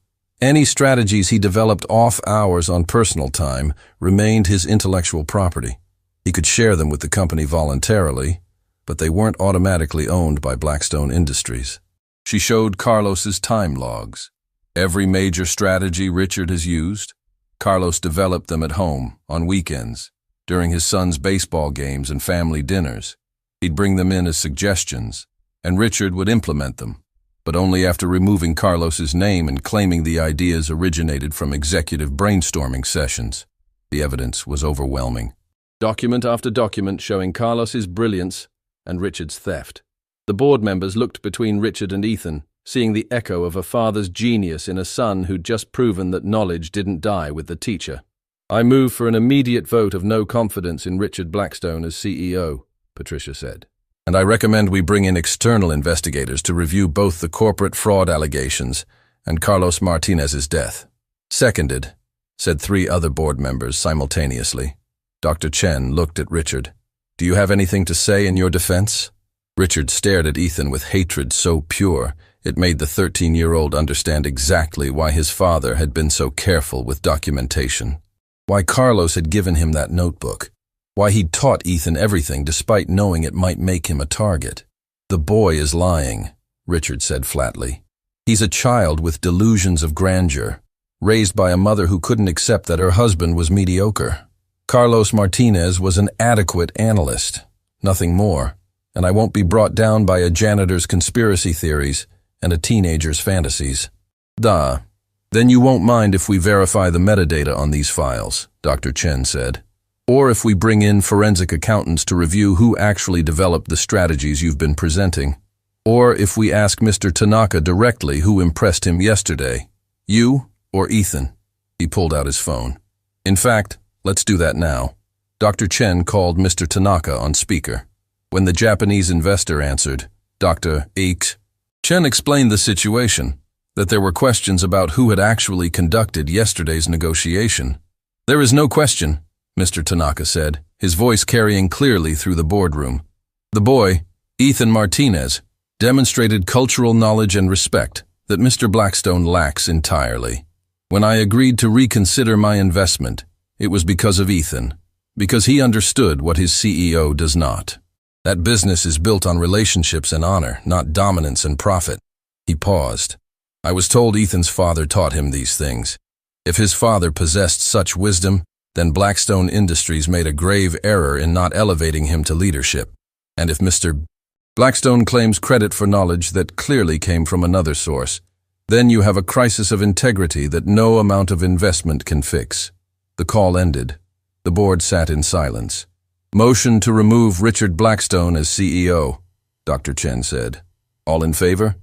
Any strategies he developed off hours on personal time remained his intellectual property. He could share them with the company voluntarily, but they weren't automatically owned by Blackstone Industries. She showed Carlos's time logs. Every major strategy Richard has used, Carlos developed them at home, on weekends, during his son's baseball games and family dinners. He'd bring them in as suggestions, and Richard would implement them, but only after removing Carlos's name and claiming the ideas originated from executive brainstorming sessions. The evidence was overwhelming. Document after document showing Carlos's brilliance and Richard's theft. The board members looked between Richard and Ethan, seeing the echo of a father's genius in a son who'd just proven that knowledge didn't die with the teacher. I move for an immediate vote of no confidence in Richard Blackstone as CEO, Patricia said. And I recommend we bring in external investigators to review both the corporate fraud allegations and Carlos Martinez's death. Seconded, said 3 other board members simultaneously. Dr. Chen looked at Richard. Do you have anything to say in your defense? Richard stared at Ethan with hatred so pure, it made the 13-year-old understand exactly why his father had been so careful with documentation. Why Carlos had given him that notebook. Why he'd taught Ethan everything despite knowing it might make him a target. The boy is lying, Richard said flatly. He's a child with delusions of grandeur, raised by a mother who couldn't accept that her husband was mediocre. Carlos Martinez was an adequate analyst, nothing more, and I won't be brought down by a janitor's conspiracy theories and a teenager's fantasies. Then you won't mind if we verify the metadata on these files, Dr. Chen said. Or if we bring in forensic accountants to review who actually developed the strategies you've been presenting. Or if we ask Mr. Tanaka directly who impressed him yesterday. You or Ethan? He pulled out his phone. In fact, let's do that now. Dr. Chen called Mr. Tanaka on speaker. When the Japanese investor answered, Dr. X. Chen explained the situation, that there were questions about who had actually conducted yesterday's negotiation. There is no question, Mr. Tanaka said, his voice carrying clearly through the boardroom. The boy, Ethan Martinez, demonstrated cultural knowledge and respect that Mr. Blackstone lacks entirely. When I agreed to reconsider my investment, it was because of Ethan, because he understood what his CEO does not. That business is built on relationships and honor, not dominance and profit. He paused. I was told Ethan's father taught him these things. If his father possessed such wisdom, then Blackstone Industries made a grave error in not elevating him to leadership. And if Mr. Blackstone claims credit for knowledge that clearly came from another source, then you have a crisis of integrity that no amount of investment can fix. The call ended. The board sat in silence. Motion to remove Richard Blackstone as CEO, Dr. Chen said. All in favor?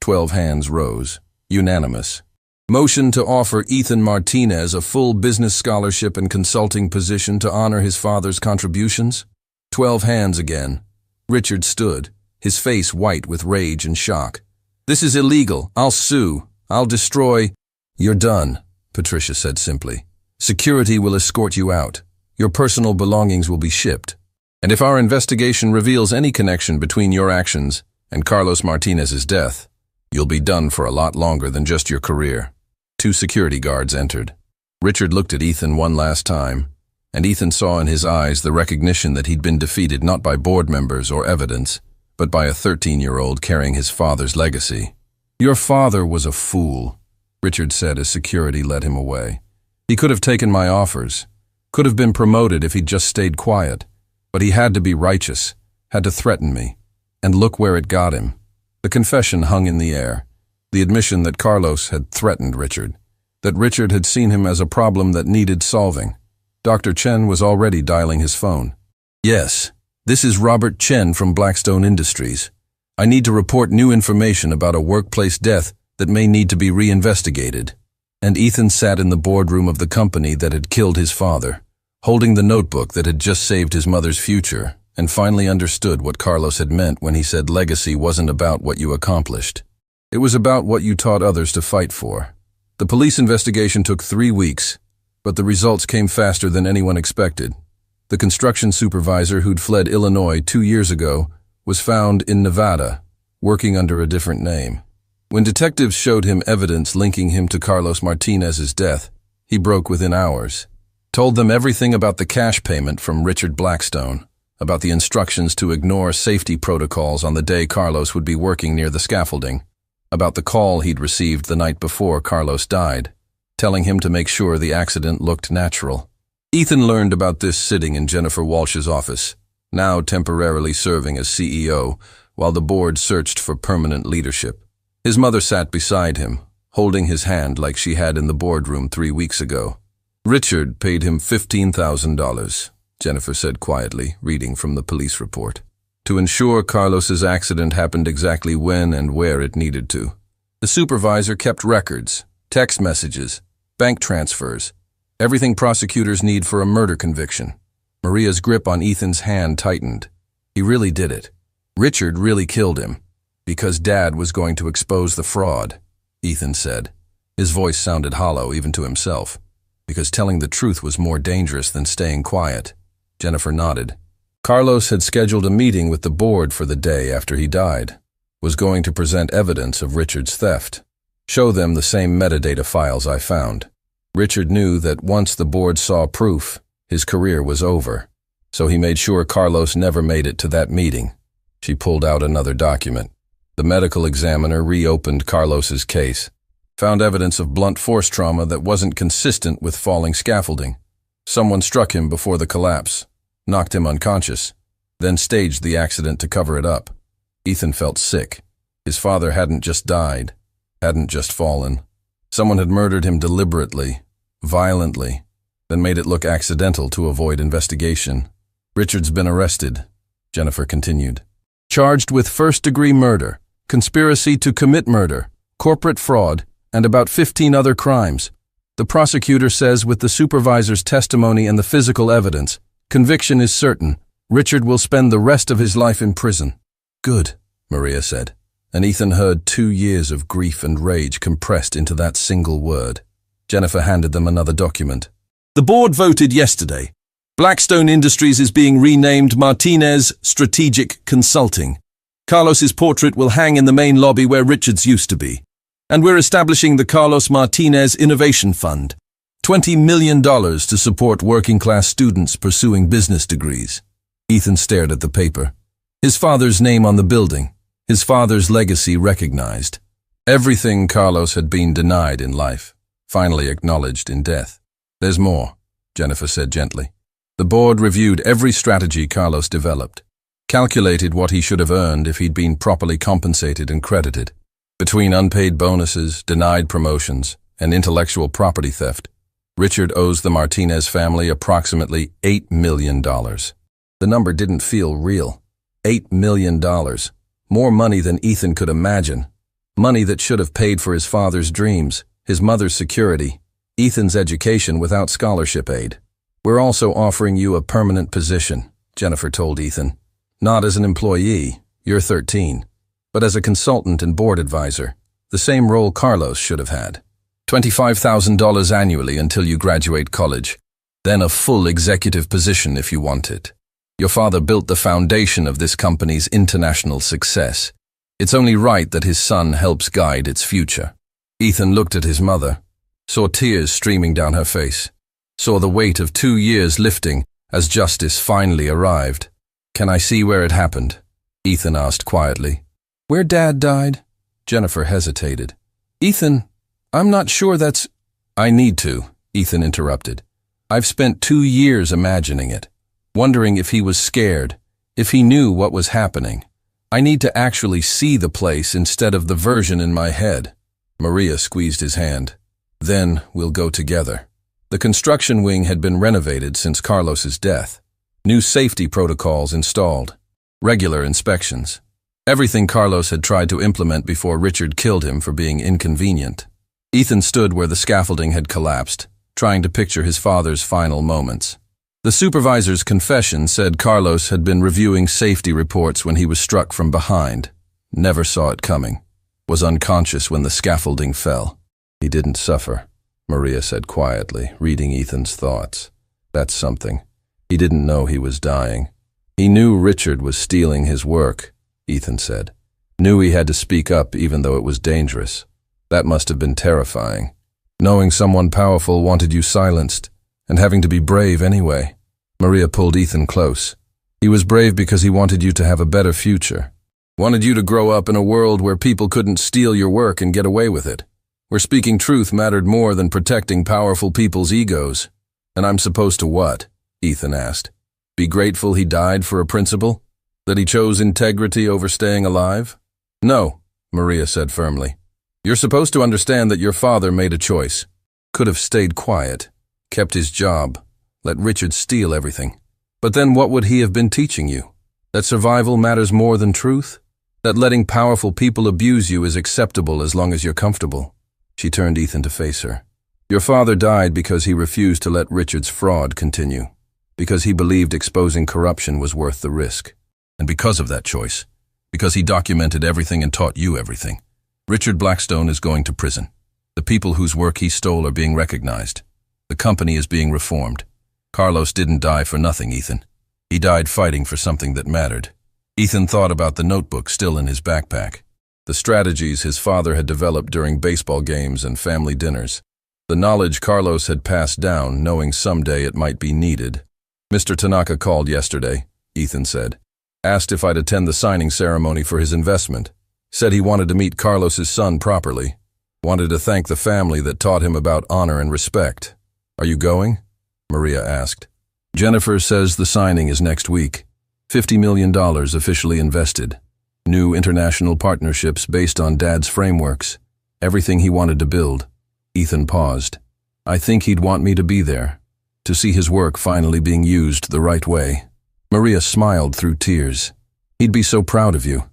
12 hands rose. Unanimous. Motion to offer Ethan Martinez a full business scholarship and consulting position to honor his father's contributions? 12 hands again. Richard stood, his face white with rage and shock. This is illegal. I'll sue. I'll destroy. You're done, Patricia said simply. Security will escort you out. Your personal belongings will be shipped. And if our investigation reveals any connection between your actions and Carlos Martinez's death, you'll be done for a lot longer than just your career. 2 security guards entered. Richard looked at Ethan one last time, and Ethan saw in his eyes the recognition that he'd been defeated not by board members or evidence, but by a 13-year-old carrying his father's legacy. "Your father was a fool," Richard said as security led him away. "He could have taken my offers, could have been promoted if he'd just stayed quiet, but he had to be righteous, had to threaten me. And look where it got him." The confession hung in the air, the admission that Carlos had threatened Richard, that Richard had seen him as a problem that needed solving. Dr. Chen was already dialing his phone. "Yes, this is Robert Chen from Blackstone Industries. I need to report new information about a workplace death that may need to be reinvestigated." And Ethan sat in the boardroom of the company that had killed his father, holding the notebook that had just saved his mother's future, and finally understood what Carlos had meant when he said legacy wasn't about what you accomplished. It was about what you taught others to fight for. The police investigation took 3 weeks, but the results came faster than anyone expected. The construction supervisor who'd fled Illinois 2 years ago was found in Nevada, working under a different name. When detectives showed him evidence linking him to Carlos Martinez's death, he broke within hours. Told them everything about the cash payment from Richard Blackstone, about the instructions to ignore safety protocols on the day Carlos would be working near the scaffolding, about the call he'd received the night before Carlos died, telling him to make sure the accident looked natural. Ethan learned about this sitting in Jennifer Walsh's office, now temporarily serving as CEO, while the board searched for permanent leadership. His mother sat beside him, holding his hand like she had in the boardroom 3 weeks ago. "Richard paid him $15,000, Jennifer said quietly, reading from the police report, "to ensure Carlos's accident happened exactly when and where it needed to. The supervisor kept records, text messages, bank transfers, everything prosecutors need for a murder conviction." Maria's grip on Ethan's hand tightened. He really did it. Richard really killed him, because Dad was going to expose the fraud, Ethan said. His voice sounded hollow even to himself, because telling the truth was more dangerous than staying quiet. Jennifer nodded. Carlos had scheduled a meeting with the board for the day after he died, was going to present evidence of Richard's theft, show them the same metadata files I found. Richard knew that once the board saw proof, his career was over, so he made sure Carlos never made it to that meeting. She pulled out another document. The medical examiner reopened Carlos's case, found evidence of blunt force trauma that wasn't consistent with falling scaffolding. Someone struck him before the collapse, knocked him unconscious, then staged the accident to cover it up. Ethan felt sick. His father hadn't just died, hadn't just fallen. Someone had murdered him deliberately, violently, then made it look accidental to avoid investigation. "Richard's been arrested," Jennifer continued. "Charged with first-degree murder, conspiracy to commit murder, corporate fraud, and about 15 other crimes. The prosecutor says with the supervisor's testimony and the physical evidence, conviction is certain. Richard will spend the rest of his life in prison." "Good," Maria said, and Ethan heard 2 years of grief and rage compressed into that single word. Jennifer handed them another document. "The board voted yesterday. Blackstone Industries is being renamed Martinez Strategic Consulting. Carlos's portrait will hang in the main lobby where Richard's used to be. And we're establishing the Carlos Martinez Innovation Fund, $20 million to support working-class students pursuing business degrees." Ethan stared at the paper. His father's name on the building, his father's legacy recognized. Everything Carlos had been denied in life, finally acknowledged in death. "There's more," Jennifer said gently. The board reviewed every strategy Carlos developed, calculated what he should have earned if he'd been properly compensated and credited. Between unpaid bonuses, denied promotions, and intellectual property theft, Richard owes the Martinez family approximately $8 million. The number didn't feel real. $8 million. More money than Ethan could imagine. Money that should have paid for his father's dreams, his mother's security, Ethan's education without scholarship aid. "We're also offering you a permanent position," Jennifer told Ethan. "Not as an employee, you're 13, but as a consultant and board advisor, the same role Carlos should have had. $25,000 annually until you graduate college, then a full executive position if you want it. Your father built the foundation of this company's international success. It's only right that his son helps guide its future. Ethan looked at his mother, saw tears streaming down her face, saw the weight of 2 years lifting as justice finally arrived. "Can I see where it happened?" Ethan asked quietly. "Where Dad died?" Jennifer hesitated. "Ethan, I'm not sure that's—" "I need to," Ethan interrupted. "I've spent 2 years imagining it, wondering if he was scared, if he knew what was happening. I need to actually see the place instead of the version in my head." Maria squeezed his hand. "Then we'll go together." The construction wing had been renovated since Carlos's death. New safety protocols installed. Regular inspections. Everything Carlos had tried to implement before Richard killed him for being inconvenient. Ethan stood where the scaffolding had collapsed, trying to picture his father's final moments. The supervisor's confession said Carlos had been reviewing safety reports when he was struck from behind, never saw it coming, was unconscious when the scaffolding fell. "He didn't suffer," Maria said quietly, reading Ethan's thoughts. "That's something. He didn't know he was dying. He knew Richard was stealing his work," Ethan said. "Knew he had to speak up even though it was dangerous. That must have been terrifying. Knowing someone powerful wanted you silenced, and having to be brave anyway." Maria pulled Ethan close. "He was brave because he wanted you to have a better future. Wanted you to grow up in a world where people couldn't steal your work and get away with it. Where speaking truth mattered more than protecting powerful people's egos." "And I'm supposed to what?" Ethan asked. "Be grateful he died for a principle? That he chose integrity over staying alive?" "No," Maria said firmly. "You're supposed to understand that your father made a choice. Could have stayed quiet, kept his job, let Richard steal everything. But then what would he have been teaching you? That survival matters more than truth? That letting powerful people abuse you is acceptable as long as you're comfortable?" She turned Ethan to face her. "Your father died because he refused to let Richard's fraud continue, because he believed exposing corruption was worth the risk. And because of that choice, because he documented everything and taught you everything, Richard Blackstone is going to prison. The people whose work he stole are being recognized. The company is being reformed. Carlos didn't die for nothing, Ethan. He died fighting for something that mattered." Ethan thought about the notebook still in his backpack, the strategies his father had developed during baseball games and family dinners, the knowledge Carlos had passed down, knowing someday it might be needed. "Mr. Tanaka called yesterday," Ethan said. "Asked if I'd attend the signing ceremony for his investment. Said he wanted to meet Carlos's son properly. Wanted to thank the family that taught him about honor and respect. Are you going?" Maria asked. "Jennifer says the signing is next week. $50 million officially invested. New international partnerships based on Dad's frameworks. Everything he wanted to build." Ethan paused. "I think he'd want me to be there, to see his work finally being used the right way." Maria smiled through tears. "He'd be so proud of you,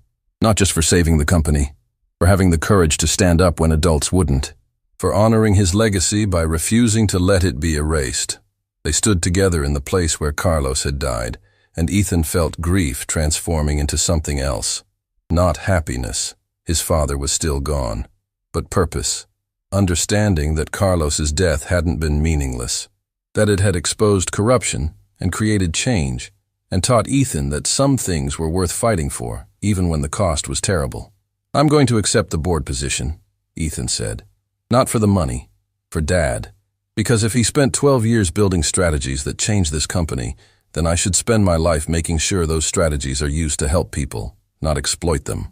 not just for saving the company, for having the courage to stand up when adults wouldn't, for honoring his legacy by refusing to let it be erased." They stood together in the place where Carlos had died, and Ethan felt grief transforming into something else. Not happiness, his father was still gone, but purpose, understanding that Carlos's death hadn't been meaningless, that it had exposed corruption and created change, and taught Ethan that some things were worth fighting for, even when the cost was terrible. "I'm going to accept the board position," Ethan said. "Not for the money, for Dad. Because if he spent 12 years building strategies that changed this company, then I should spend my life making sure those strategies are used to help people, not exploit them."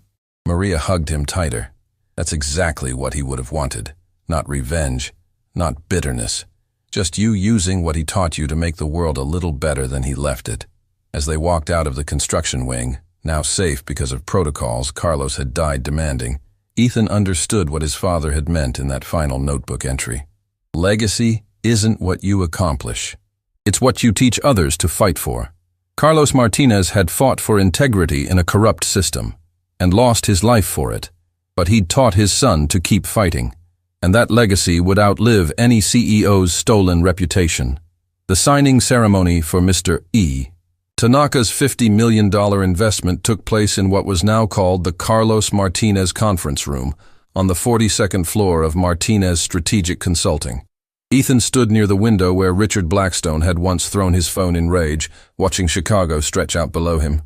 Maria hugged him tighter. That's exactly what he would have wanted. Not revenge, not bitterness. Just you using what he taught you to make the world a little better than he left it. As they walked out of the construction wing, now safe because of protocols Carlos had died demanding, Ethan understood what his father had meant in that final notebook entry. Legacy isn't what you accomplish. It's what you teach others to fight for. Carlos Martinez had fought for integrity in a corrupt system, and lost his life for it, but he'd taught his son to keep fighting, and that legacy would outlive any CEO's stolen reputation. The signing ceremony for Mr. E. Tanaka's $50 million investment took place in what was now called the Carlos Martinez Conference Room on the 42nd floor of Martinez Strategic Consulting. Ethan stood near the window where Richard Blackstone had once thrown his phone in rage, watching Chicago stretch out below him.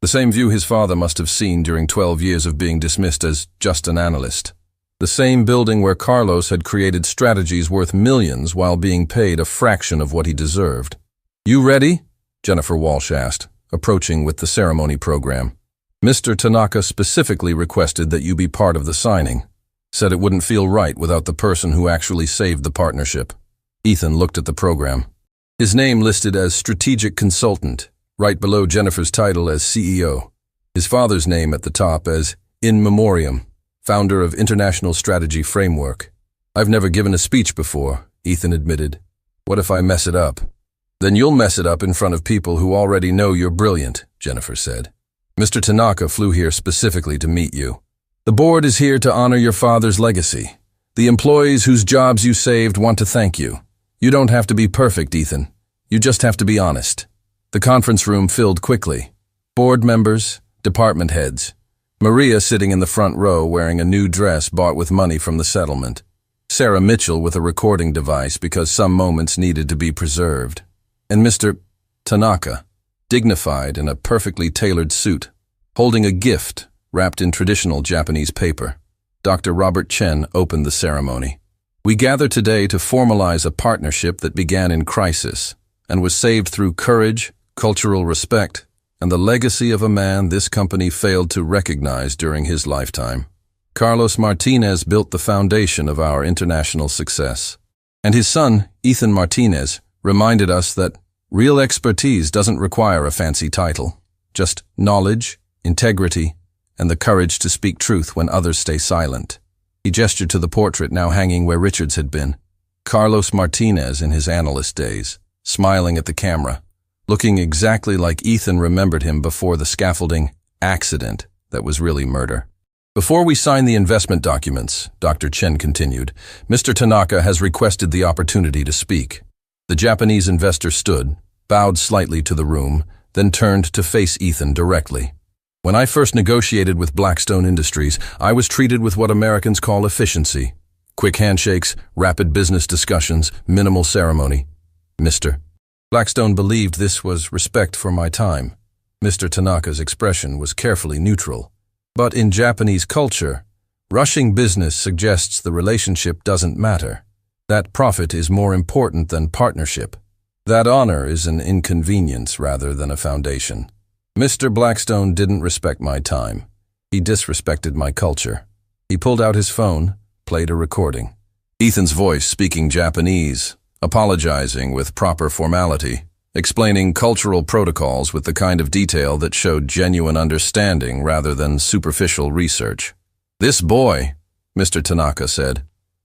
The same view his father must have seen during 12 years of being dismissed as just an analyst. The same building where Carlos had created strategies worth millions while being paid a fraction of what he deserved. "You ready?" Jennifer Walsh asked, approaching with the ceremony program. "Mr. Tanaka specifically requested that you be part of the signing. Said it wouldn't feel right without the person who actually saved the partnership." Ethan looked at the program. His name listed as strategic consultant, right below Jennifer's title as CEO. His father's name at the top as In Memoriam, founder of International Strategy Framework. "I've never given a speech before," Ethan admitted. "What if I mess it up?" "Then you'll mess it up in front of people who already know you're brilliant," Jennifer said. "Mr. Tanaka flew here specifically to meet you. The board is here to honor your father's legacy. The employees whose jobs you saved want to thank you. You don't have to be perfect, Ethan. You just have to be honest." The conference room filled quickly. Board members, department heads. Maria sitting in the front row wearing a new dress bought with money from the settlement. Sarah Mitchell with a recording device because some moments needed to be preserved. And Mr. Tanaka, dignified in a perfectly tailored suit, holding a gift wrapped in traditional Japanese paper. Dr. Robert Chen opened the ceremony. "We gather today to formalize a partnership that began in crisis and was saved through courage, cultural respect, and the legacy of a man this company failed to recognize during his lifetime. Carlos Martinez built the foundation of our international success. And his son, Ethan Martinez, reminded us that real expertise doesn't require a fancy title, just knowledge, integrity, and the courage to speak truth when others stay silent." He gestured to the portrait now hanging where Richards had been. Carlos Martinez in his analyst days, smiling at the camera, looking exactly like Ethan remembered him before the scaffolding accident that was really murder. "Before we sign the investment documents," Dr. Chen continued, "Mr. Tanaka has requested the opportunity to speak." The Japanese investor stood, bowed slightly to the room, then turned to face Ethan directly. "When I first negotiated with Blackstone Industries, I was treated with what Americans call efficiency. Quick handshakes, rapid business discussions, minimal ceremony. Mr. Blackstone believed this was respect for my time." Mr. Tanaka's expression was carefully neutral. "But in Japanese culture, rushing business suggests the relationship doesn't matter. That profit is more important than partnership. That honor is an inconvenience rather than a foundation. Mr. Blackstone didn't respect my time. He disrespected my culture." He pulled out his phone, played a recording. Ethan's voice speaking Japanese, apologizing with proper formality, explaining cultural protocols with the kind of detail that showed genuine understanding rather than superficial research. "This boy," Mr. Tanaka said,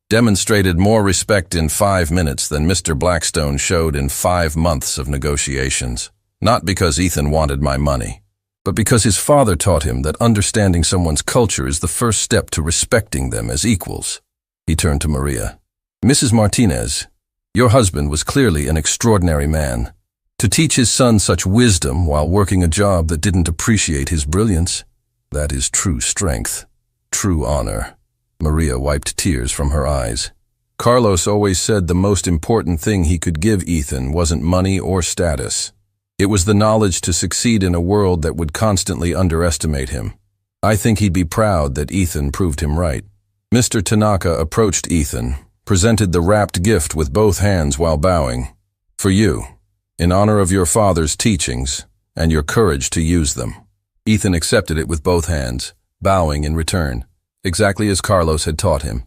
"demonstrated more respect in 5 minutes than Mr. Blackstone showed in 5 months of negotiations. Not because Ethan wanted my money, but because his father taught him that understanding someone's culture is the first step to respecting them as equals." He turned to Maria. "Mrs. Martinez, your husband was clearly an extraordinary man. To teach his son such wisdom while working a job that didn't appreciate his brilliance, that is true strength, true honor." Maria wiped tears from her eyes. "Carlos always said the most important thing he could give Ethan wasn't money or status. It was the knowledge to succeed in a world that would constantly underestimate him. I think he'd be proud that Ethan proved him right." Mr. Tanaka approached Ethan, presented the wrapped gift with both hands while bowing. "For you, in honor of your father's teachings and your courage to use them." Ethan accepted it with both hands, bowing in return, exactly as Carlos had taught him.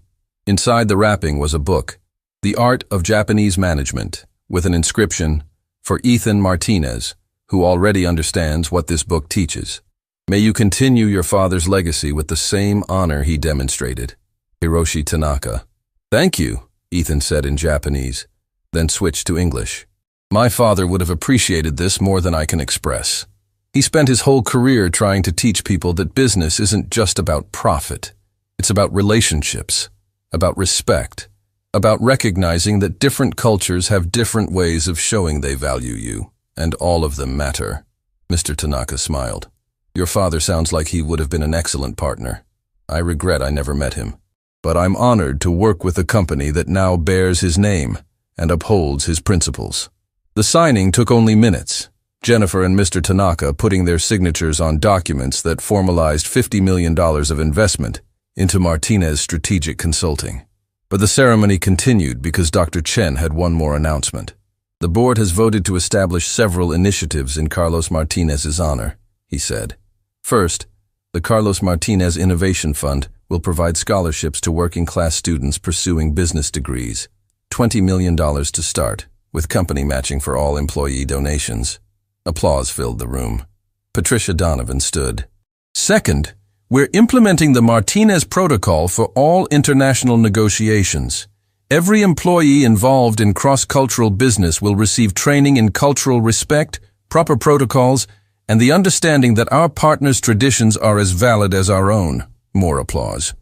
Inside the wrapping was a book, The Art of Japanese Management, with an inscription, "For Ethan Martinez, who already understands what this book teaches. May you continue your father's legacy with the same honor he demonstrated. Hiroshi Tanaka." "Thank you," Ethan said in Japanese, then switched to English. "My father would have appreciated this more than I can express. He spent his whole career trying to teach people that business isn't just about profit. It's about relationships, about respect, about recognizing that different cultures have different ways of showing they value you, and all of them matter." Mr. Tanaka smiled. "Your father sounds like he would have been an excellent partner. I regret I never met him. But I'm honored to work with a company that now bears his name and upholds his principles." The signing took only minutes, Jennifer and Mr. Tanaka putting their signatures on documents that formalized $50 million of investment into Martinez Strategic Consulting. But the ceremony continued because Dr. Chen had one more announcement. The board has voted to establish several initiatives in Carlos Martinez's honor, he said. First, the Carlos Martinez Innovation Fund will provide scholarships to working-class students pursuing business degrees, $20 million to start, with company matching for all employee donations. Applause filled the room. Patricia Donovan stood. Second, we're implementing the Martinez Protocol for all international negotiations. Every employee involved in cross-cultural business will receive training in cultural respect, proper protocols, and the understanding that our partners' traditions are as valid as our own. More applause.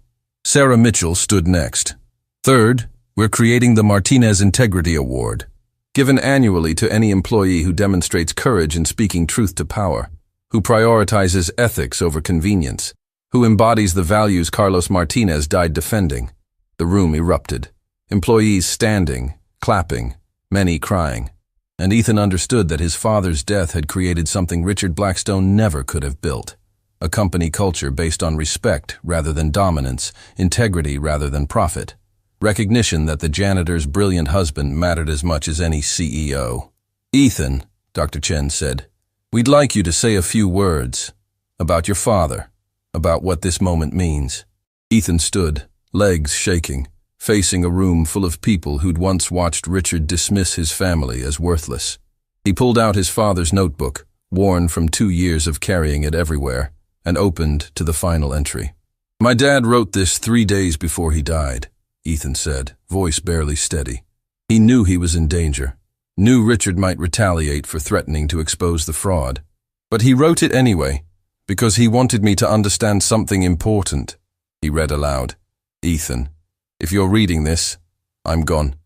Sarah Mitchell stood next. Third, we're creating the Martinez Integrity Award, given annually to any employee who demonstrates courage in speaking truth to power, who prioritizes ethics over convenience, who embodies the values Carlos Martinez died defending. The room erupted. Employees standing, clapping, many crying. And Ethan understood that his father's death had created something Richard Blackstone never could have built. A company culture based on respect rather than dominance, integrity rather than profit. Recognition that the janitor's brilliant husband mattered as much as any CEO. Ethan, Dr. Chen said, we'd like you to say a few words about your father, about what this moment means. Ethan stood, legs shaking, facing a room full of people who'd once watched Richard dismiss his family as worthless. He pulled out his father's notebook, worn from 2 years of carrying it everywhere, and opened to the final entry. My dad wrote this 3 days before he died, Ethan said, voice barely steady. He knew he was in danger, knew Richard might retaliate for threatening to expose the fraud. But he wrote it anyway, because he wanted me to understand something important. He read aloud, Ethan, if you're reading this, I'm gone,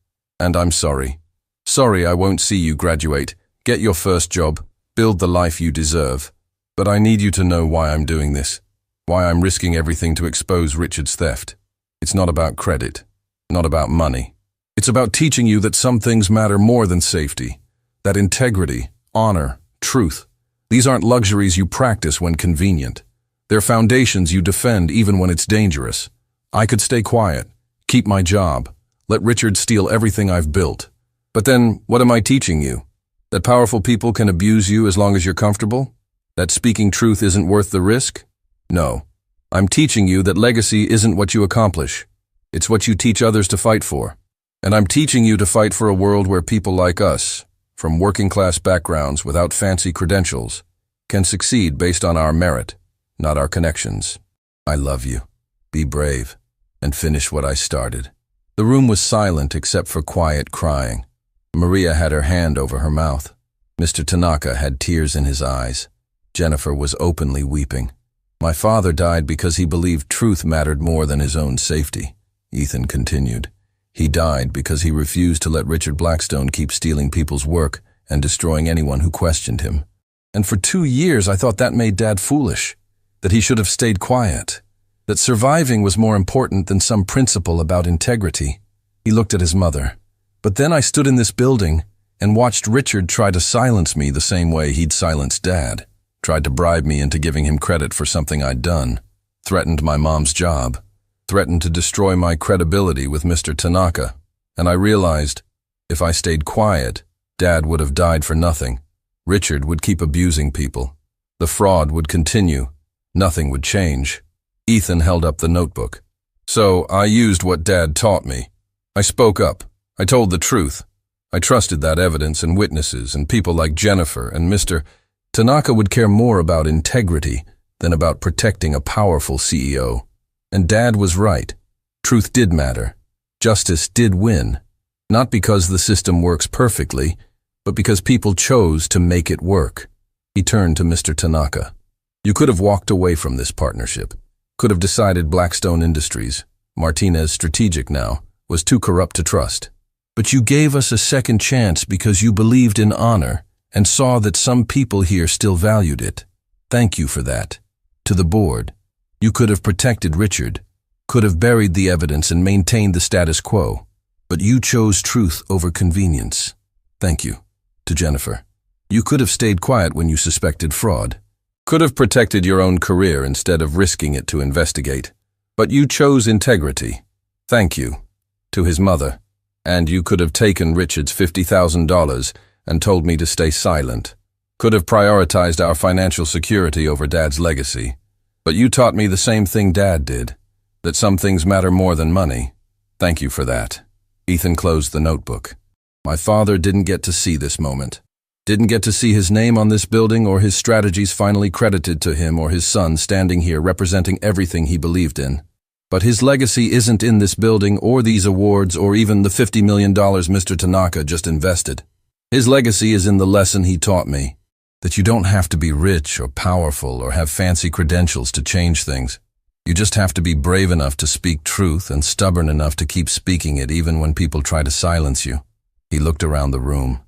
and I'm sorry. Sorry I won't see you graduate, get your first job, build the life you deserve. But I need you to know why I'm doing this, why I'm risking everything to expose Richard's theft. It's not about credit, not about money. It's about teaching you that some things matter more than safety, that integrity, honor, truth, these aren't luxuries you practice when convenient. They're foundations you defend even when it's dangerous. I could stay quiet, keep my job, let Richard steal everything I've built. But then, what am I teaching you? That powerful people can abuse you as long as you're comfortable? That speaking truth isn't worth the risk? No. I'm teaching you that legacy isn't what you accomplish. It's what you teach others to fight for. And I'm teaching you to fight for a world where people like us, from working-class backgrounds without fancy credentials, can succeed based on our merit, not our connections. I love you. Be brave, and finish what I started. The room was silent except for quiet crying. Maria had her hand over her mouth. Mr. Tanaka had tears in his eyes. Jennifer was openly weeping. My father died because he believed truth mattered more than his own safety, Ethan continued. He died because he refused to let Richard Blackstone keep stealing people's work and destroying anyone who questioned him. And for 2 years I thought that made Dad foolish, that he should have stayed quiet, that surviving was more important than some principle about integrity. He looked at his mother. But then I stood in this building and watched Richard try to silence me the same way he'd silenced Dad, tried to bribe me into giving him credit for something I'd done, threatened my mom's job, threatened to destroy my credibility with Mr. Tanaka. And I realized, if I stayed quiet, Dad would have died for nothing. Richard would keep abusing people. The fraud would continue. Nothing would change. Ethan held up the notebook. So I used what Dad taught me. I spoke up. I told the truth. I trusted that evidence and witnesses and people like Jennifer and Mr. Tanaka would care more about integrity than about protecting a powerful CEO. And Dad was right. Truth did matter. Justice did win. Not because the system works perfectly, but because people chose to make it work. He turned to Mr. Tanaka. You could have walked away from this partnership. Could have decided Blackstone Industries, Martinez Strategic now, was too corrupt to trust. But you gave us a second chance because you believed in honor and saw that some people here still valued it. Thank you for that. To the board, you could have protected Richard, could have buried the evidence and maintained the status quo, but you chose truth over convenience. Thank you. To Jennifer, You could have stayed quiet when you suspected fraud. Could have protected your own career instead of risking it to investigate. But you chose integrity. Thank you. To his mother. And you could have taken Richard's $50,000 and told me to stay silent. Could have prioritized our financial security over Dad's legacy. But you taught me the same thing Dad did, that some things matter more than money. Thank you for that. Ethan closed the notebook. My father didn't get to see this moment. Didn't get to see his name on this building or his strategies finally credited to him or his son standing here representing everything he believed in. But his legacy isn't in this building or these awards or even the $50 million Mr. Tanaka just invested. His legacy is in the lesson he taught me, that you don't have to be rich or powerful or have fancy credentials to change things. You just have to be brave enough to speak truth and stubborn enough to keep speaking it even when people try to silence you. He looked around the room.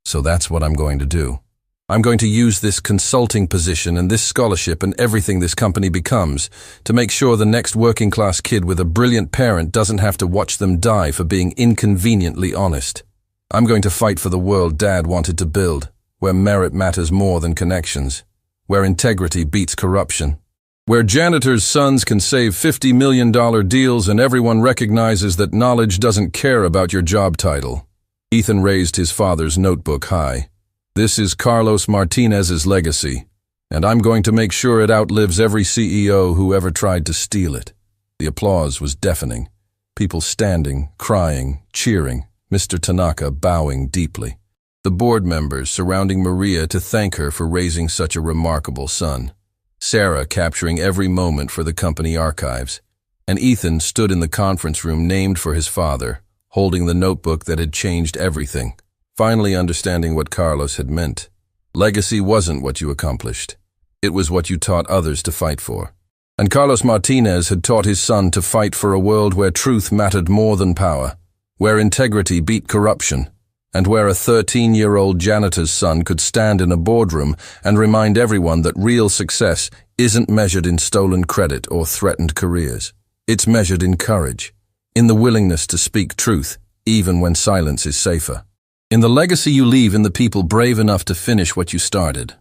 So that's what I'm going to do. I'm going to use this consulting position and this scholarship and everything this company becomes to make sure the next working-class kid with a brilliant parent doesn't have to watch them die for being inconveniently honest. I'm going to fight for the world Dad wanted to build, where merit matters more than connections, where integrity beats corruption, where janitors' sons can save $50 million deals and everyone recognizes that knowledge doesn't care about your job title. Ethan raised his father's notebook high. This is Carlos Martinez's legacy, and I'm going to make sure it outlives every CEO who ever tried to steal it. The applause was deafening. People standing, crying, cheering, Mr. Tanaka bowing deeply. The board members surrounding Maria to thank her for raising such a remarkable son. Sarah capturing every moment for the company archives. And Ethan stood in the conference room named for his father, holding the notebook that had changed everything, finally understanding what Carlos had meant. Legacy wasn't what you accomplished. It was what you taught others to fight for. And Carlos Martinez had taught his son to fight for a world where truth mattered more than power, where integrity beat corruption, and where a 13-year-old janitor's son could stand in a boardroom and remind everyone that real success isn't measured in stolen credit or threatened careers. It's measured in courage, in the willingness to speak truth, even when silence is safer. In the legacy you leave in the people brave enough to finish what you started.